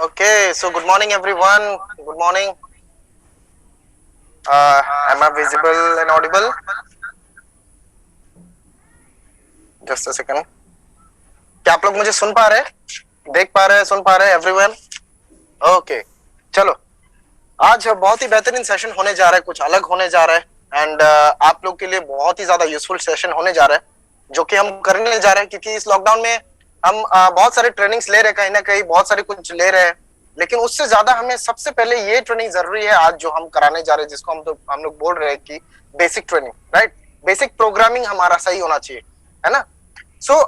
Okay, so good morning everyone. Good morning. Am I visible and audible? Just a second. क्या आप लोग मुझे सुन पा रहे हैं, देख पा रहे हैं, सुन पा रहे हैं एवरीवन? ओके, चलो आज बहुत ही बेहतरीन सेशन होने जा रहा है, कुछ अलग होने जा रहा है एंड आप लोग के लिए बहुत ही ज्यादा यूजफुल सेशन होने जा रहा है जो कि हम करने जा रहे हैं क्योंकि इस लॉकडाउन में हम बहुत सारे ट्रेनिंग्स ले रहे हैं, कहीं ना कहीं बहुत सारे कुछ ले रहे हैं, लेकिन उससे ज्यादा हमें सबसे पहले ये ट्रेनिंग जरूरी है आज जो हम कराने जा रहे हैं, जिसको हम लोग बोल रहे हैं कि basic training, right? Basic programming हमारा सही होना चाहिए, है ना? सो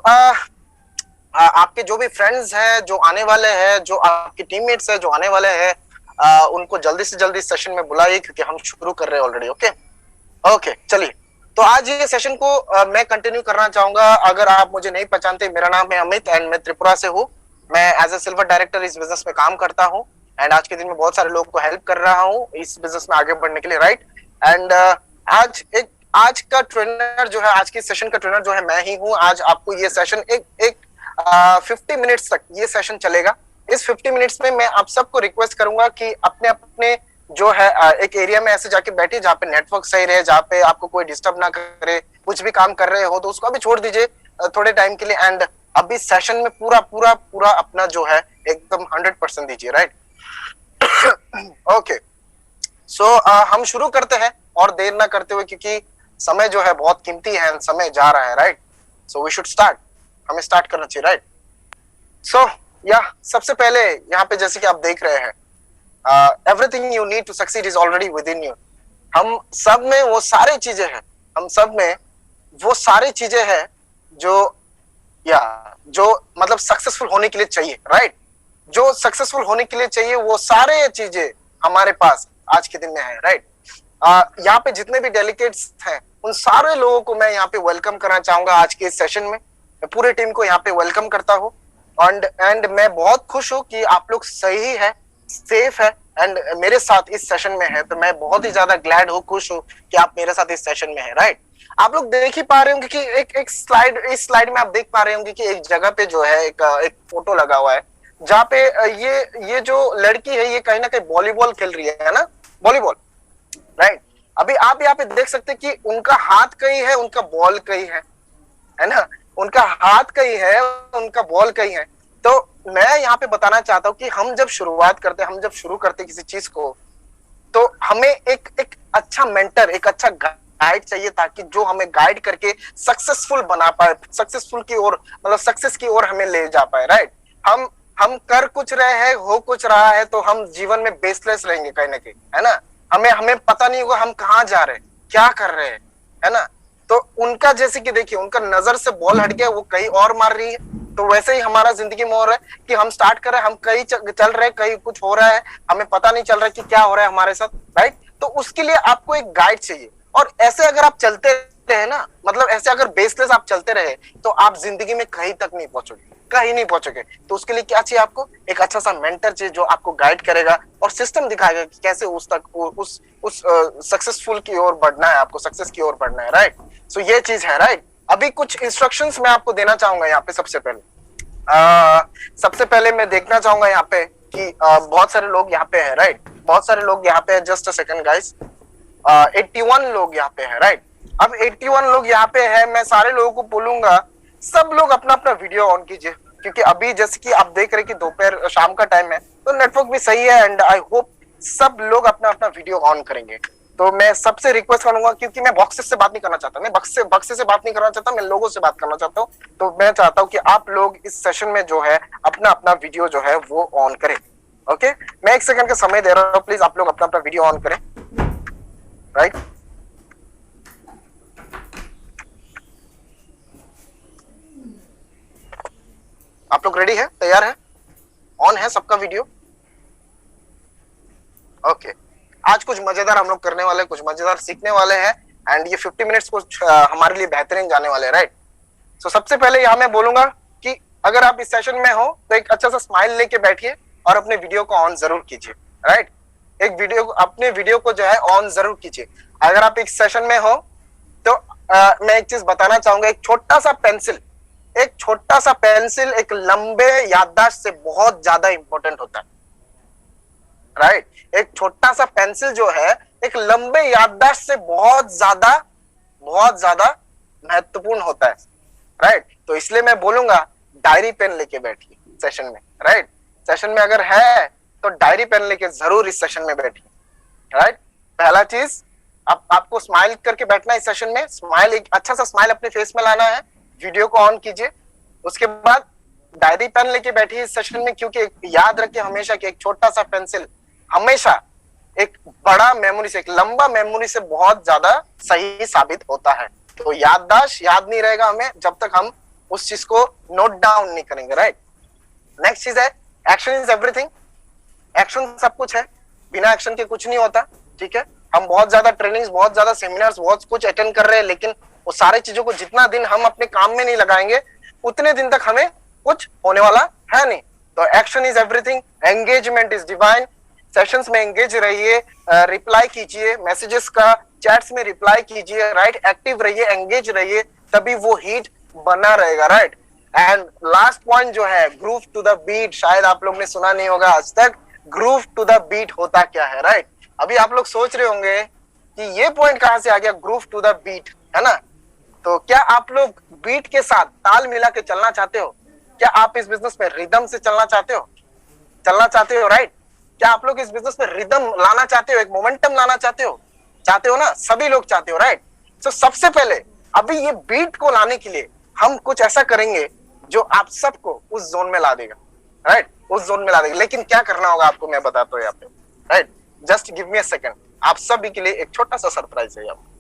आपके जो भी फ्रेंड्स हैं जो आने वाले हैं, जो आपके टीममेट्स हैं जो आने वाले हैं, उनको जल्दी से जल्दी सेशन में बुलाइए क्योंकि हम शुरू कर रहे हैं ऑलरेडी। ओके ओके, चलिए। तो आज ये सेशन को मैं कंटिन्यू करना चाहूंगा। अगर आप मुझे नहीं पहचानते, मेरा नाम है अमित एंड मैं त्रिपुरा से हूँ। मैं एज ए सिल्वर डायरेक्टर इस बिजनेस में काम करता हूँ एंड आज के दिन में बहुत सारे लोगों को हेल्प कर रहा हूँ इस बिजनेस में आगे बढ़ने के लिए, राइट? एंड आज का ट्रेनर जो है, आज की सेशन का ट्रेनर जो है मैं ही हूँ। आज आपको ये सेशन एक 50 मिनट्स तक ये सेशन चलेगा। इस 50 मिनट्स में मैं आप सबको रिक्वेस्ट करूंगा कि अपने अपने जो है एक एरिया में ऐसे जाके बैठिए जहाँ पे नेटवर्क सही रहे, जहाँ पे आपको कोई डिस्टर्ब ना करे। कुछ भी काम कर रहे हो तो उसको अभी छोड़ दीजिए थोड़े टाइम के लिए एंड अभी सेशन में पूरा पूरा पूरा अपना जो है एकदम 100% दीजिए, राइट? ओके, सो हम शुरू करते हैं और देर ना करते हुए, क्योंकि समय जो है बहुत कीमती है, समय जा रहा है, right? So we should start, हमें स्टार्ट करना चाहिए, राइट? सो या सबसे पहले यहाँ पे जैसे कि आप देख रहे हैं, everything you need to succeed is already within you. हम सब में वो सारी चीजें हैं, हम सब में वो सारी चीजें हैं जो जो मतलब सक्सेसफुल होने के लिए चाहिए, राइट? जो सक्सेसफुल होने के लिए चाहिए वो सारे चीजें हमारे पास आज के दिन में है, राइट? यहाँ पे जितने भी डेलीगेट्स हैं उन सारे लोगों को मैं यहाँ पे वेलकम करना चाहूंगा आज के इस सेशन में। मैं पूरे टीम को यहाँ पे वेलकम करता हूँ एंड मैं बहुत खुश हूँ कि आप लोग सही है, सेफ है एंड मेरे साथ इस सेशन में है। तो मैं बहुत ही ज्यादा ग्लैड हूँ, खुश हूँ कि आप मेरे साथ इस सेशन में है, राइट? आप लोग देख ही पा रहे होंगे कि एक स्लाइड, इस स्लाइड में आप देख पा रहे होंगे कि एक जगह पे जो है एक फोटो लगा हुआ है जहाँ पे ये जो लड़की है ये कहीं ना कहीं वॉलीबॉल खेल रही है ना, वॉलीबॉल, राइट? अभी आप यहाँ पे देख सकते हैं कि उनका हाथ कहीं है, उनका बॉल कहीं है ना? उनका हाथ कहीं है, उनका बॉल कहीं है। तो मैं यहाँ पे बताना चाहता हूँ कि हम जब शुरुआत करते, हम जब शुरू करते किसी चीज को, तो हमें एक अच्छा मेंटर, एक अच्छा गाइड चाहिए ताकि जो हमें गाइड करके सक्सेसफुल बना पाए, सक्सेसफुल की ओर, मतलब सक्सेस की ओर हमें ले जा पाए, राइट? हम कर कुछ रहे हैं, हो कुछ रहा है तो हम जीवन में बेसलेस रहेंगे कहीं ना कहीं, है ना? हमें पता नहीं होगा हम कहाँ जा रहे हैं, क्या कर रहे हैं, है ना? तो उनका जैसे कि देखिए, उनका नजर से बॉल हट गया, वो कहीं और मार रही है। तो वैसे ही हमारा जिंदगी में हो रहा है कि हम स्टार्ट कर रहे हैं, हम कहीं चल रहे हैं, कहीं कुछ हो रहा है, हमें पता नहीं चल रहा है कि क्या हो रहा है हमारे साथ, राइट? तो उसके लिए आपको एक गाइड चाहिए। और ऐसे अगर आप चलते रहे ना, मतलब ऐसे अगर बेसलेस आप चलते रहे तो आप जिंदगी में कहीं तक नहीं पहुंचोगे, कहीं नहीं पहुंचोगे। तो उसके लिए क्या चाहिए आपको? एक अच्छा सा मेंटर चाहिए जो आपको गाइड करेगा और सिस्टम दिखाएगा कि कैसे उस सक्सेसफुल की ओर बढ़ना है, आपको सक्सेस की ओर बढ़ना है, राइट? सो ये चीज है, राइट? अभी कुछ इंस्ट्रक्शंस मैं आपको देना चाहूंगा यहाँ पे। सबसे पहले मैं देखना चाहूंगा यहाँ पे कि बहुत सारे लोग यहाँ पे है, राइट? बहुत सारे लोग यहाँ पे है। जस्ट अ सेकंड गाइस, 81 लोग यहाँ पे है, राइट? अब 81 लोग यहाँ पे है। मैं सारे लोगों को बोलूंगा सब लोग अपना अपना वीडियो ऑन कीजिए, क्योंकि अभी जैसे कि आप देख रहे हैं कि दोपहर शाम का टाइम है तो नेटवर्क भी सही है एंड आई होप सब लोग अपना अपना वीडियो ऑन करेंगे। तो मैं सबसे रिक्वेस्ट करूंगा, क्योंकि मैं बॉक्सेस से बात नहीं करना चाहता, मैं बक्से से बात नहीं करना चाहता, मैं लोगों से बात करना चाहता हूँ। तो मैं चाहता हूँ कि आप लोग इस सेशन में जो है अपना अपना वीडियो जो है वो ऑन करें। ओके, मैं 1 सेकंड का समय दे रहा हूँ, प्लीज आप लोग अपना अपना वीडियो ऑन करें, राइट? आप लोग रेडी है, तैयार है, ऑन है सबका वीडियो? ओके, आज कुछ मजेदार हम लोग करने वाले, कुछ मजेदार सीखने वाले हैं एंड ये 50 मिनट्स कुछ हमारे लिए बेहतरीन जाने वाले हैं, राइट? सो सबसे पहले यहाँ मैं बोलूंगा कि अगर आप इस सेशन में हो तो एक अच्छा सा स्माइल लेके बैठिए और अपने वीडियो को ऑन जरूर कीजिए, राइट? एक वीडियो, अपने वीडियो को जो है ऑन जरूर कीजिए। अगर आप इस सेशन में हो तो मैं एक चीज बताना चाहूंगा, एक छोटा सा पेंसिल, एक छोटा सा पेंसिल एक लंबे याददाश्त से बहुत ज्यादा इंपॉर्टेंट होता है। राइट। एक छोटा सा पेंसिल जो है एक लंबे याददाश्त से बहुत ज्यादा महत्वपूर्ण होता है, राइट। तो इसलिए मैं बोलूंगा डायरी पेन लेके बैठिए सेशन में, राइट। सेशन में अगर है तो डायरी पेन लेके जरूर इस सेशन में बैठिए, राइट। पहला चीज आपको स्माइल करके बैठना है इस सेशन में, स्माइल, एक अच्छा सा स्माइल अपने फेस में लाना है, वीडियो को ऑन कीजिए, उसके बाद डायरी पेन लेके बैठिए इस सेशन में, क्योंकि याद रखिए हमेशा कि एक छोटा सा पेंसिल हमेशा एक बड़ा मेमोरी से, एक लंबा मेमोरी से बहुत ज्यादा सही साबित होता है। तो याददाश्त याद नहीं रहेगा हमें जब तक हम उस चीज को नोट डाउन नहीं करेंगे, राइट। नेक्स्ट चीज है एक्शन इज एवरीथिंग। एक्शन सब कुछ है, बिना एक्शन के कुछ नहीं होता, ठीक है। हम बहुत ज्यादा ट्रेनिंग्स, बहुत ज्यादा सेमिनार्स, बहुत कुछ अटेंड कर रहे हैं, लेकिन वो सारे चीजों को जितना दिन हम अपने काम में नहीं लगाएंगे उतने दिन तक हमें कुछ होने वाला है नहीं। तो action is everything, engagement is divine. Sessions में एंगेज रहिए, रिप्लाई कीजिए मैसेजेस का, चैट्स में रिप्लाई कीजिए, राइट। एक्टिव रहिए, एंगेज रहिए, तभी वो हीट बना रहेगा, राइट। एंड लास्ट पॉइंट जो है ग्रूव टू द बीट, शायद आप लोग ने सुना नहीं होगा आज तक, ग्रूव टू द बीट होता क्या है, राइट। अभी आप लोग सोच रहे होंगे कि ये पॉइंट कहां से आ गया, ग्रूव टू द बीट, है ना। तो क्या आप लोग बीट के साथ ताल मिला के चलना चाहते हो? क्या आप इस बिजनेस में रिदम से चलना चाहते हो, राइट। क्या आप लोग इस बिजनेस में रिदम लाना चाहते हो, एक मोमेंटम लाना चाहते हो ना, सभी लोग चाहते हो, राइट। तो सबसे पहले अभी ये बीट को लाने के लिए हम कुछ ऐसा करेंगे जो आप सबको उस जोन में ला देगा, राइट, उस जोन में ला देगा। लेकिन क्या करना होगा आपको मैं बताता हूँ यहाँ पे, right. Just give me a second, आप सभी के लिए एक छोटा सा सरप्राइज है यहाँ पे।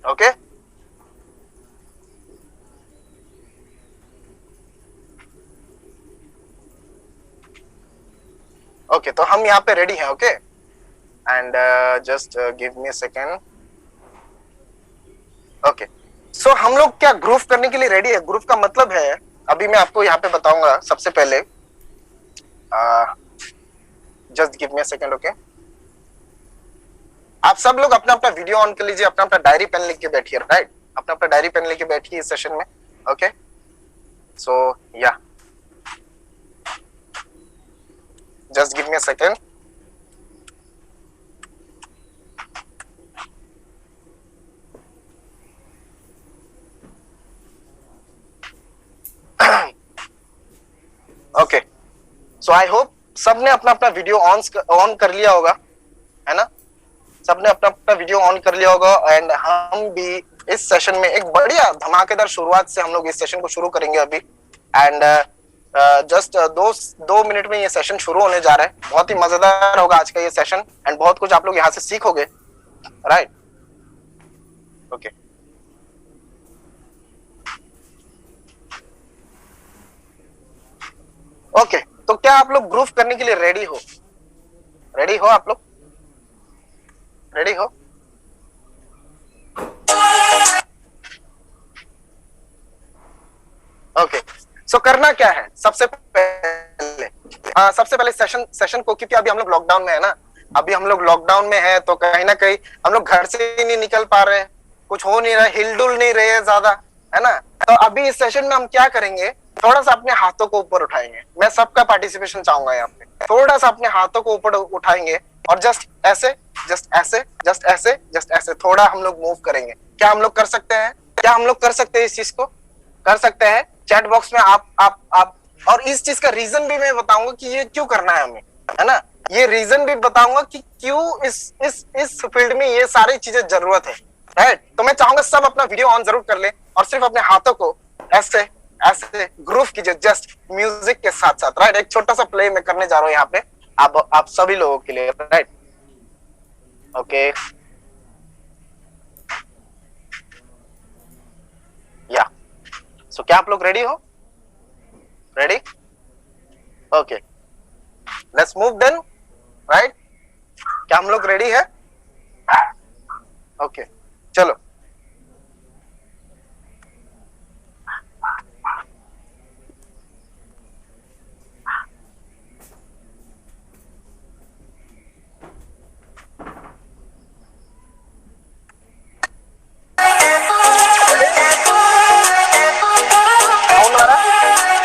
ओके, ओके, तो हम यहाँ पे रेडी हैं, okay. And just give me a second. Okay, so हम लोग क्या ग्रूव करने के लिए रेडी है। ग्रूव का मतलब है, अभी मैं आपको यहाँ पे बताऊंगा। सबसे पहले just give me a second, okay. आप सब लोग अपना अपना वीडियो ऑन कर लीजिए, अपना अपना डायरी पेन लेके बैठिए, राइट। अपना अपना डायरी पेन लेके बैठिए इस सेशन में, ओके। सो या just give me a second. Okay, so I hope सबने अपना अपना वीडियो ऑन कर लिया होगा, है ना। सबने अपना अपना वीडियो ऑन कर लिया होगा। एंड हम भी इस सेशन में एक बढ़िया धमाकेदार शुरुआत से हम लोग इस सेशन को शुरू करेंगे अभी। एंड जस्ट दो मिनट में ये सेशन शुरू होने जा रहा है। बहुत ही मजेदार होगा आज का ये सेशन, एंड बहुत कुछ आप लोग यहाँ से सीखोगे, राइट। ओके, ओके, तो क्या आप लोग ग्रूव करने के लिए रेडी हो? रेडी हो आप लोग? रेडी हो? ओके, सो करना क्या है सबसे पहले सेशन को, क्योंकि अभी हम लोग लॉकडाउन में है ना, अभी हम लोग लॉकडाउन में है, तो कहीं ना कहीं हम लोग घर से ही नहीं निकल पा रहे हैं, कुछ हो नहीं रहा, हिलडुल नहीं रहे ज्यादा, है ना। तो अभी इस सेशन में हम क्या करेंगे, थोड़ा सा अपने हाथों को ऊपर उठाएंगे। मैं सबका पार्टिसिपेशन चाहूंगा यहाँ पे। थोड़ा सा अपने हाथों को ऊपर उठाएंगे और जस्ट ऐसे, जस्ट ऐसे, जस्ट ऐसे, जस्ट ऐसे थोड़ा हम लोग मूव करेंगे। क्या हम लोग कर सकते हैं? क्या हम लोग कर सकते हैं? इस चीज को कर सकते हैं? चैट बॉक्स में आप और इस चीज का रीजन भी मैं बताऊंगा कि ये क्यों करना है हमें, है ना। ये रीजन भी बताऊंगा कि क्यों इस फील्ड में ये सारी चीजें जरूरत है, राइट। तो मैं चाहूंगा सब अपना वीडियो ऑन जरूर कर ले और सिर्फ अपने हाथों को ऐसे ऐसे ग्रूव कीजिए, जस्ट म्यूजिक के साथ साथ, राइट। एक छोटा सा प्ले मैं करने जा रहा हूँ यहाँ पे आप सभी लोगों के लिए, राइट। ओके, या सो क्या आप लोग रेडी हो? Ready? Okay, let's move then, right. क्या हम लोग रेडी है? ओके, चलो। साउंड आ रहा है?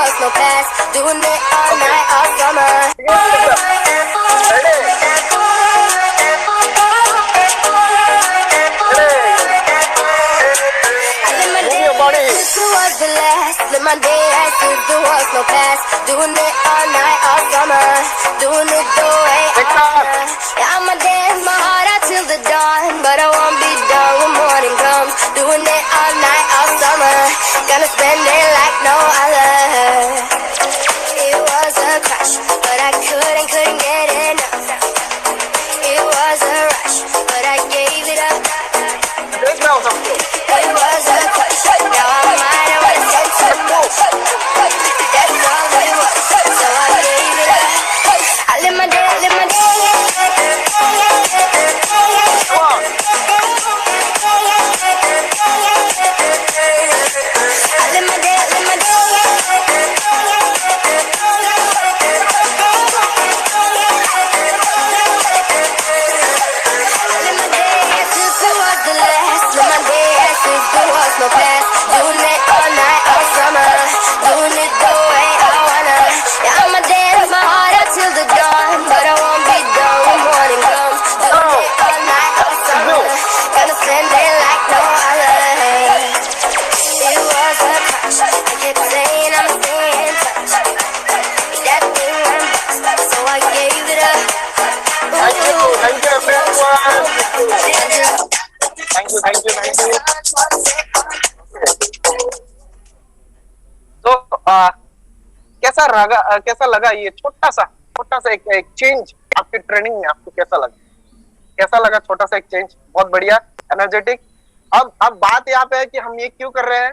was no past. Doing it all night, all summer. Was the last, live my day as if there was no past. Doing it all night, all summer. Doing it the way I wanna. Yeah, I'ma dance my heart out till the dawn, but I won't be done when morning comes. Doing it all night, all summer. Gonna spend it like no other. It was a crush, but I couldn't get enough. It was a rush, but I gave it up. It was a crush, now I'm mine, I was sent to move. That's all it was, so I gave it up. I live my day, I live my day. I live my day, I live my day. No past, doing it all night, all summer. Doing it the way I wanna. Yeah, I'ma dance my heart out till the dawn, but I won't be done when morning comes. Doing it all night, all summer. Gonna spend it like no other. It was a crush, I kept saying I'ma stay in touch. That thing went bust, so I gave it up. Thank you everyone. Thank you. तो कैसा लगा ये छोटा सा एक change आपकी training में? आपको कैसा लगा छोटा सा एक चेंज? बहुत बढ़िया, एनर्जेटिक। अब बात यहाँ पे है कि हम ये क्यों कर रहे हैं,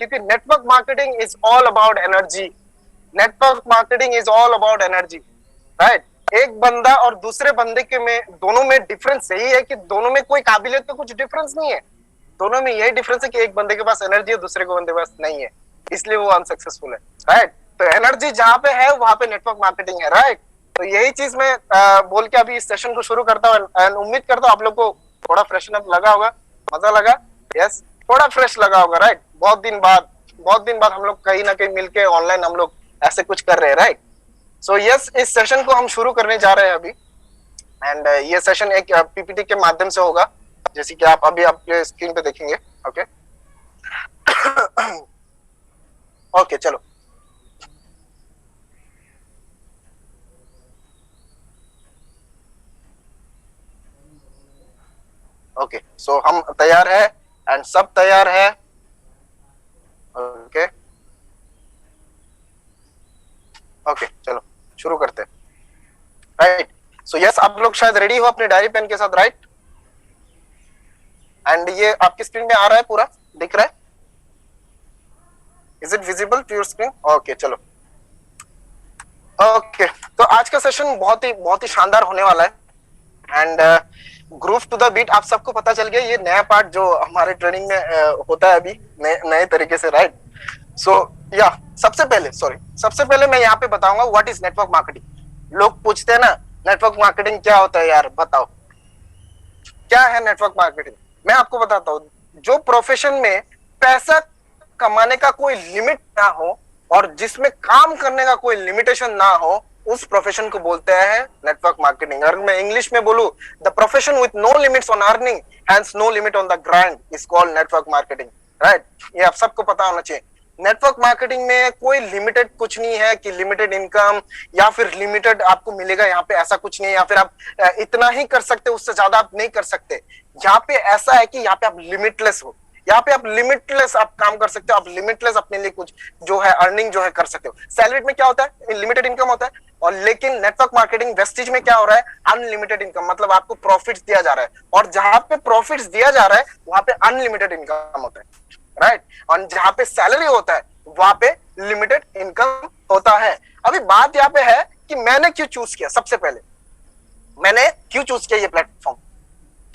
क्योंकि network marketing is all about energy. Network marketing is all about energy, right? एक बंदा और दूसरे बंदे के में दोनों में डिफरेंस यही है कि दोनों में कोई काबिलियत का कुछ डिफरेंस नहीं है। दोनों में यही डिफरेंस है कि एक बंदे के पास एनर्जी है, दूसरे को बंदे के पास नहीं है, इसलिए वो अनसक्सेसफुल है, राइट? तो एनर्जी जहां पे है वहां पे नेटवर्क मार्केटिंग है, राइट? तो यही चीज मैं बोल के अभी इस सेशन को शुरू करता हूँ एंड उम्मीद करता हूँ आप लोग को थोड़ा फ्रेशन अप लगा होगा, मजा लगा, यस, थोड़ा फ्रेश लगा होगा, राइट? बहुत दिन बाद हम लोग कहीं ना कहीं मिलके ऑनलाइन हम लोग ऐसे कुछ कर रहे हैं, राइट? सो यस, इस सेशन को हम शुरू करने जा रहे हैं अभी एंड ये सेशन एक पीपीटी के माध्यम से होगा, जैसे कि आप अभी आपके स्क्रीन पे देखेंगे, ओके? ओके, चलो। ओके, सो हम तैयार है एंड सब तैयार है, ओके? ओके, चलो शुरू करते हैं, राइट? सो यस, आप लोग शायद रेडी हो अपने डायरी पेन के साथ, राइट? एंड ये आपकी स्क्रीन में आ रहा है, पूरा दिख रहा है? Is it visible to your screen? Okay, चलो। ओके, तो आज का सेशन बहुत ही शानदार होने वाला है and groove to the beat. आप सबको पता चल गया ये नया पार्ट जो हमारे ट्रेनिंग में होता है अभी नए तरीके से, राइट? सो या सबसे पहले मैं यहाँ पे बताऊंगा व्हाट इज नेटवर्क मार्केटिंग। लोग पूछते हैं ना, नेटवर्क मार्केटिंग क्या होता है यार, बताओ क्या है नेटवर्क मार्केटिंग? मैं आपको बताता हूँ, जो प्रोफेशन में पैसा कमाने का कोई लिमिट ना हो और जिसमें काम करने का कोई लिमिटेशन ना हो, उस प्रोफेशन को बोलते हैं नेटवर्क मार्केटिंग। अगर मैं इंग्लिश में बोलूं, the profession with no limits on earning hence no limit on the grind is called network marketing, right? ये आप सबको पता होना चाहिए। नेटवर्क मार्केटिंग में कोई लिमिटेड कुछ नहीं है कि लिमिटेड इनकम या फिर लिमिटेड आपको मिलेगा, यहाँ पे ऐसा कुछ नहीं है, या फिर आप इतना ही कर सकते, उससे ज्यादा आप नहीं कर सकते। यहाँ पे ऐसा है कि यहाँ पे आप लिमिटलेस हो, यहाँ पे आप लिमिटलेस आप काम कर सकते हो, आप लिमिटलेस अपने लिए कुछ जो है अर्निंग जो है कर सकते हो। सैलरी में क्या होता है, लिमिटेड इनकम होता है, और लेकिन नेटवर्क मार्केटिंग वेस्टिज में क्या हो रहा है, अनलिमिटेड इनकम, मतलब आपको प्रॉफिट्स दिया जा रहा है, और जहां पे प्रॉफिट्स दिया जा रहा है वहां पे अनलिमिटेड इनकम होता है, राइट? और जहां पे सैलरी होता है वहां पे लिमिटेड इनकम होता है। अभी बात यहाँ पे है कि मैंने क्यों चूज किया। सबसे पहले मैंने क्यों चूज किया ये प्लेटफॉर्म,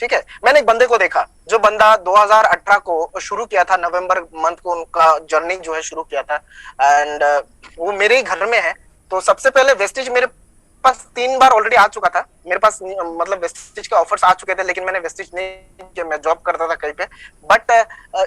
ठीक है? मैंने एक बंदे को देखा, जो बंदा 2018 को शुरू किया था, नवंबर मंथ को उनका जर्नी जो है शुरू किया था, एंड वो मेरे ही घर में है। तो सबसे पहले वेस्टिज मेरे पास 3 बार ऑलरेडी आ चुका था, मेरे पास मतलब वेस्टिज के ऑफर्स आ चुके थे, लेकिन मैंने वेस्टिज नहीं किया, मैं जॉब करता था कहीं पे। बट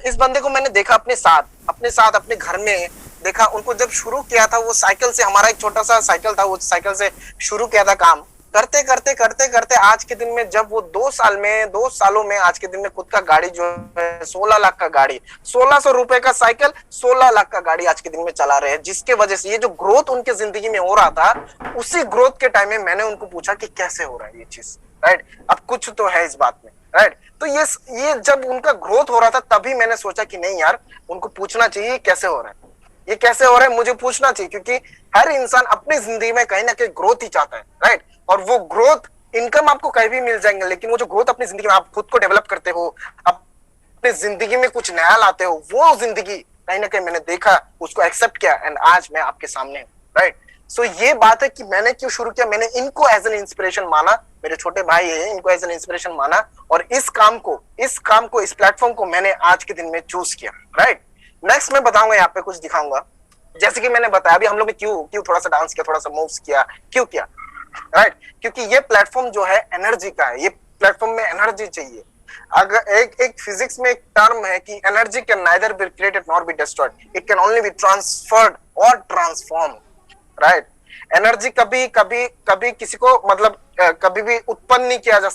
इस बंदे को मैंने देखा अपने साथ अपने घर में देखा उनको जब शुरू किया था वो साइकिल से, हमारा एक छोटा सा साइकिल था, वो साइकिल से शुरू किया था काम, करते करते करते करते आज के दिन में जब वो 2 सालों में आज के दिन में खुद का गाड़ी जो है 16 लाख का गाड़ी, 1600 रुपए का साइकिल 16 लाख का गाड़ी आज के दिन में चला रहे हैं, जिसके वजह से ये जो ग्रोथ उनके जिंदगी में हो रहा था, उसी ग्रोथ के टाइम में मैंने उनको पूछा कि कैसे हो रहा है ये चीज, राइट। अब कुछ तो है इस बात में, राइट। तो ये जब उनका ग्रोथ हो रहा था तभी मैंने सोचा कि नहीं यार, उनको पूछना चाहिए कैसे हो रहा है, ये कैसे हो रहा है, मुझे पूछना चाहिए, क्योंकि हर इंसान अपनी जिंदगी में कहीं ना कहीं ग्रोथ ही चाहता है, राइट। और वो ग्रोथ, इनकम आपको कहीं भी मिल जाएंगे, लेकिन वो जो ग्रोथ अपनी जिंदगी में आप खुद को डेवलप करते हो, अपनी जिंदगी में कुछ नया लाते हो, वो जिंदगी कहीं ना कहीं मैंने देखा, उसको एक्सेप्ट किया, एंड आज मैं आपके सामने हूँ, राइट। सो ये बात है कि मैंने क्यों शुरू किया, मैंने इनको एज एन इंस्पिरेशन माना, मेरे छोटे भाई है, इनको एज एन इंस्पिरेशन माना, और इस काम को इस प्लेटफॉर्म को मैंने आज के दिन में चूज किया, राइट। नेक्स्ट मैं बताऊंगा, यहाँ पे कुछ दिखाऊंगा, जैसे कि मैंने बताया अभी हम लोग ने क्यों थोड़ा सा डांस किया, थोड़ा सा मूव्स किया, क्यों किया, राइट। क्योंकि ये प्लेटफॉर्म जो है एनर्जी का है, ये प्लेटफॉर्म में एनर्जी चाहिए। अगर एक फिजिक्स में एक टर्म है कि energy can neither be created nor be destroyed, it can only be transferred और ट्रांसफॉर्म, राइट। एनर्जी कभी किसी को मतलब कभी भी उत्पन्न नहीं किया जा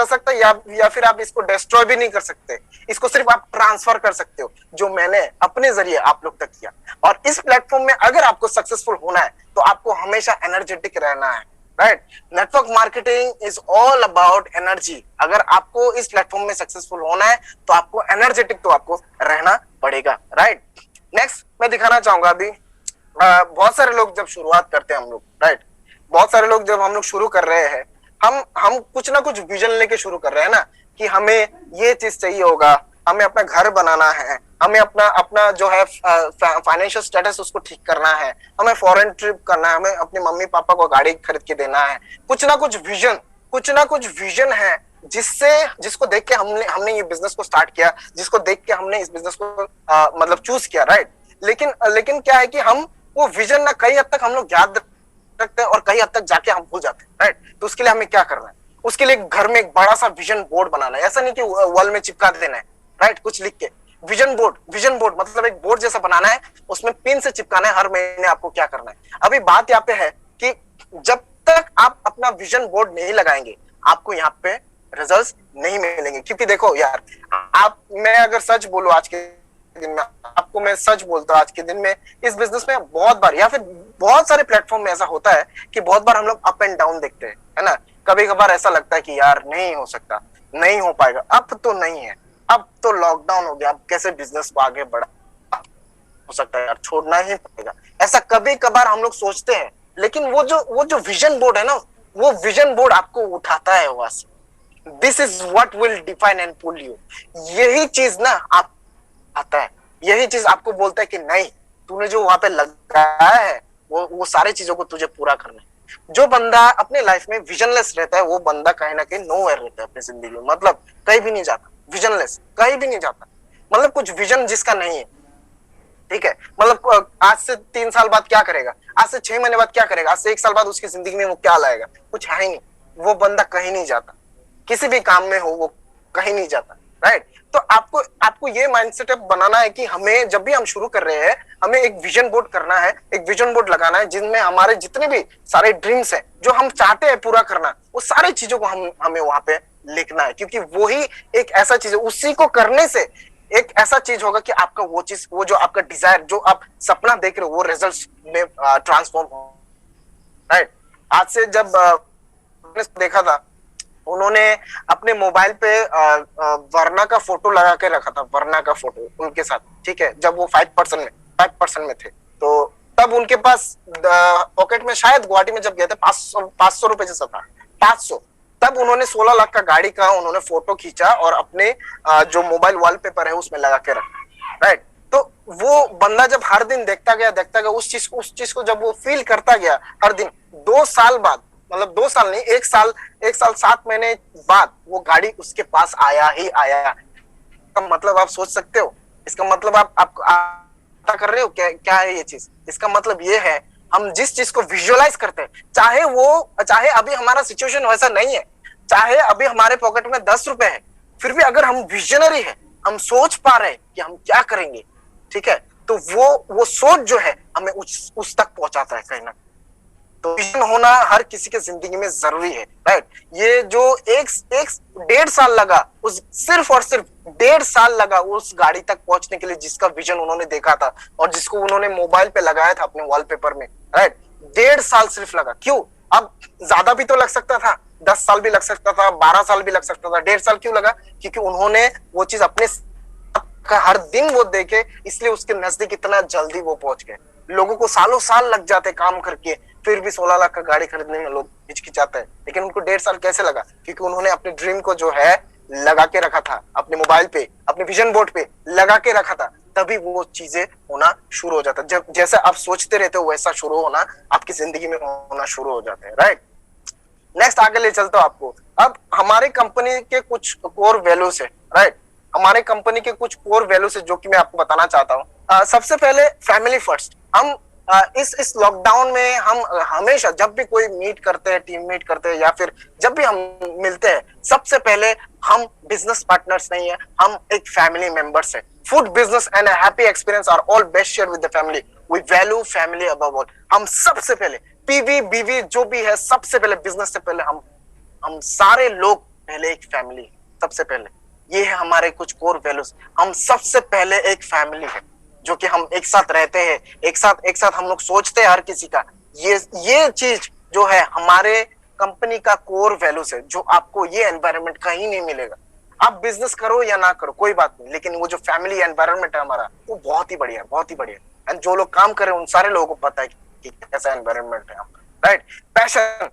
सकता, या फिर आप इसको डिस्ट्रॉय भी नहीं कर सकते, इसको सिर्फ आप ट्रांसफर कर सकते हो, जो मैंने अपने जरिए आप लोग तक किया। और इस प्लेटफॉर्म में अगर आपको सक्सेसफुल होना है तो आपको हमेशा एनर्जेटिक रहना है, right. Network marketing is all about energy. अगर आपको इस प्लेटफॉर्म में सक्सेसफुल होना है तो आपको एनर्जेटिक तो आपको रहना पड़ेगा, राइट। नेक्स्ट मैं दिखाना चाहूंगा, अभी बहुत सारे लोग जब शुरुआत करते हैं हम लोग, राइट, बहुत सारे लोग जब हम लोग शुरू कर रहे हैं, हम कुछ ना कुछ विजन लेके शुरू कर रहे हैं ना, कि हमें ये चीज चाहिए होगा, हमें अपना घर बनाना है, हमें अपना जो है फाइनेंशियल स्टेटस उसको ठीक करना है, हमें फॉरेन ट्रिप करना है, हमें अपने मम्मी पापा को गाड़ी खरीद के देना है, कुछ ना कुछ विजन है, जिसको देख के हमने ये बिजनेस को स्टार्ट किया, जिसको देख के हमने इस बिजनेस को मतलब चूज किया, राइट। लेकिन क्या है कि हम वो विजन ना कई हद तक हम लोग याद रखते हैं और कई हद तक जाके हम भूल जाते हैं, राइट। तो उसके लिए हमें क्या करना है, उसके लिए घर में एक बड़ा सा विजन बोर्ड बनाना है, ऐसा नहीं कि वॉल में चिपका देना है, राइट, कुछ लिख के। विजन बोर्ड मतलब एक बोर्ड जैसा बनाना है, उसमें पिन से चिपकाना है, हर महीने आपको क्या करना है। अभी बात यहाँ पे है कि जब तक आप अपना विजन बोर्ड नहीं लगाएंगे, आपको यहाँ पे रिजल्ट्स नहीं मिलेंगे। क्योंकि देखो यार, मैं अगर सच बोलूं, आज के दिन में आपको मैं सच बोलता हूँ, आज के दिन में इस बिजनेस में बहुत बार, या फिर बहुत सारे प्लेटफॉर्म में ऐसा होता है कि बहुत बार हम लोग अप एंड डाउन देखते हैं, है ना। कभी कभार ऐसा लगता है कि यार नहीं हो सकता, नहीं हो पाएगा, अब तो नहीं है, अब तो लॉकडाउन हो गया, अब कैसे बिजनेस को आगे बढ़ा हो सकता है यार, छोड़ना ही पड़ेगा, ऐसा कभी कभार हम लोग सोचते हैं। लेकिन वो जो विजन बोर्ड है ना, वो विजन बोर्ड आपको उठाता है वहां से। This is what will define and pull you. यही चीज ना आप आता है, यही चीज आपको बोलता है कि नहीं, तूने जो वहां पे लगाया है वो सारी चीजों को तुझे पूरा करना है। जो बंदा अपने लाइफ में विजनलेस रहता है, वो बंदा कहीं ना कहीं नोवेयर रहता है अपनी जिंदगी में, मतलब कहीं भी नहीं जाता, विजनलेस कहीं भी नहीं जाता, मतलब कुछ विजन जिसका नहीं है, ठीक है। मतलब आज से 3 साल बाद क्या करेगा, आज से 6 महीने बाद क्या करेगा, आज से 1 साल बाद उसकी जिंदगी में वो क्या लाएगा, कुछ है ही नहीं। वो बंदा कहीं नहीं जाता, किसी भी काम में हो वो कहीं नहीं जाता, राइट। तो आपको ये माइंडसेट बनाना है कि हमें जब भी हम शुरू कर रहे हैं, हमें एक विजन बोर्ड करना है, एक विजन बोर्ड लगाना है, जिनमें हमारे जितने भी सारे ड्रीम्स हैं, जो हम चाहते हैं पूरा करना, वो सारी चीजों को हमें वहां पे लिखना है। क्योंकि वही एक ऐसा चीज है, उसी को करने से एक ऐसा चीज होगा कि आपका वो चीज, वो जो आपका डिजायर, जो आप सपना देख रहे हो, वो रिजल्ट्स में ट्रांसफॉर्म हो, राइट। आज से जब देखा था, उन्होंने अपने मोबाइल पे वरना का फोटो लगा के रखा था, वरना का फोटो उनके साथ, ठीक है, जब वो 5% में थे। तो तब उनके पास पॉकेट में, शायद गुवाहाटी में जब गए थे, 500 रुपए जैसा था, 500। तब उन्होंने 16 लाख का गाड़ी का उन्होंने फोटो खींचा और अपने जो मोबाइल वॉलपेपर है उसमें लगा के रखा, राइट। तो वो बंदा जब हर दिन देखता गया उस चीज को जब वो फील करता गया हर दिन, 2 साल बाद, मतलब 2 साल नहीं, 1 साल 7 महीने बाद वो गाड़ी उसके पास आया ही आया। इसका मतलब आप सोच सकते हो, इसका मतलब आप पता कर रहे हो क्या है ये चीज। इसका मतलब ये है, हम जिस चीज को विजुअलाइज करते हैं, चाहे अभी हमारा सिचुएशन वैसा नहीं है, चाहे अभी हमारे पॉकेट में 10 रुपए है, फिर भी अगर हम विजनरी है, हम सोच पा रहे हैं कि हम क्या करेंगे, ठीक है, तो वो सोच जो है हमें उस तक पहुंचाता है कहीं ना। तो विजन होना हर किसी के जिंदगी में जरूरी है, राइट। ये जो एक 1.5 साल लगा, उस सिर्फ और सिर्फ 1.5 साल लगा उस गाड़ी तक पहुंचने के लिए जिसका विजन उन्होंने देखा था और जिसको उन्होंने मोबाइल पे लगाया था अपने वॉलपेपर में, राइट। 1.5 साल सिर्फ लगा। क्यों? अब ज्यादा भी तो लग सकता था, 10 साल भी लग सकता था, 12 साल भी लग सकता था। 1.5 साल क्यों लगा? क्योंकि उन्होंने वो चीज अपने का हर दिन वो देखे, इसलिए उसके नजदीक इतना जल्दी वो पहुंच गए। लोगों को सालों साल लग जाते काम करके, फिर भी 16 लाख का गाड़ी खरीदने में लोग हिचकिचाते हैं, लेकिन उनको 1.5 साल कैसे लगा? क्योंकि उन्होंने अपने ड्रीम को जो है लगा के रखा था, अपने मोबाइल पे, अपने विजन बोर्ड पे लगा के रखा था, तभी वो चीजें होना शुरू हो जाता। जब जैसे आप सोचते रहते हो वैसा शुरू होना आपकी जिंदगी में होना शुरू हो जाते हैं, राइट। नेक्स्ट आगे ले चलता हूं आपको। अब हमारे कंपनी के कुछ कोर वैल्यूज है, राइट। हमारे कंपनी के कुछ कोर वैल्यूज है जो कि मैं आपको बताना चाहता हूँ। सबसे पहले फैमिली फर्स्ट। हम इस लॉकडाउन में हम हमेशा जब भी कोई मीट करते हैं, टीम मीट करते हैं या फिर जब भी हम मिलते हैं, सबसे पहले हम बिजनेस पार्टनर्स नहीं है, हम एक फैमिली मेंबर्स है। Food business and happy experience are all best share with the family. We value family above all. हम सबसे पहले पीवी बीवी जो भी है, सबसे पहले बिजनेस से पहले हम सारे लोग पहले एक फैमिली, सबसे पहले ये है हमारे कुछ कोर वैल्यूज। हम सबसे पहले एक फैमिली है, जो कि हम एक साथ रहते हैं, एक साथ हम लोग सोचते हैं हर किसी का। ये चीज जो है हमारे कंपनी का कोर वैल्यूज है, जो आपको ये एनवायरनमेंट कहीं नहीं मिलेगा। आप बिजनेस करो या ना करो कोई बात नहीं, लेकिन वो जो फैमिली एनवायरनमेंट है हमारा, वो बहुत ही बढ़िया है, बहुत ही बढ़िया। एंड जो लोग काम कर रहे हैं उन सारे लोगों को पता है कि कैसा एनवायरनमेंट है, राइट। पैशन,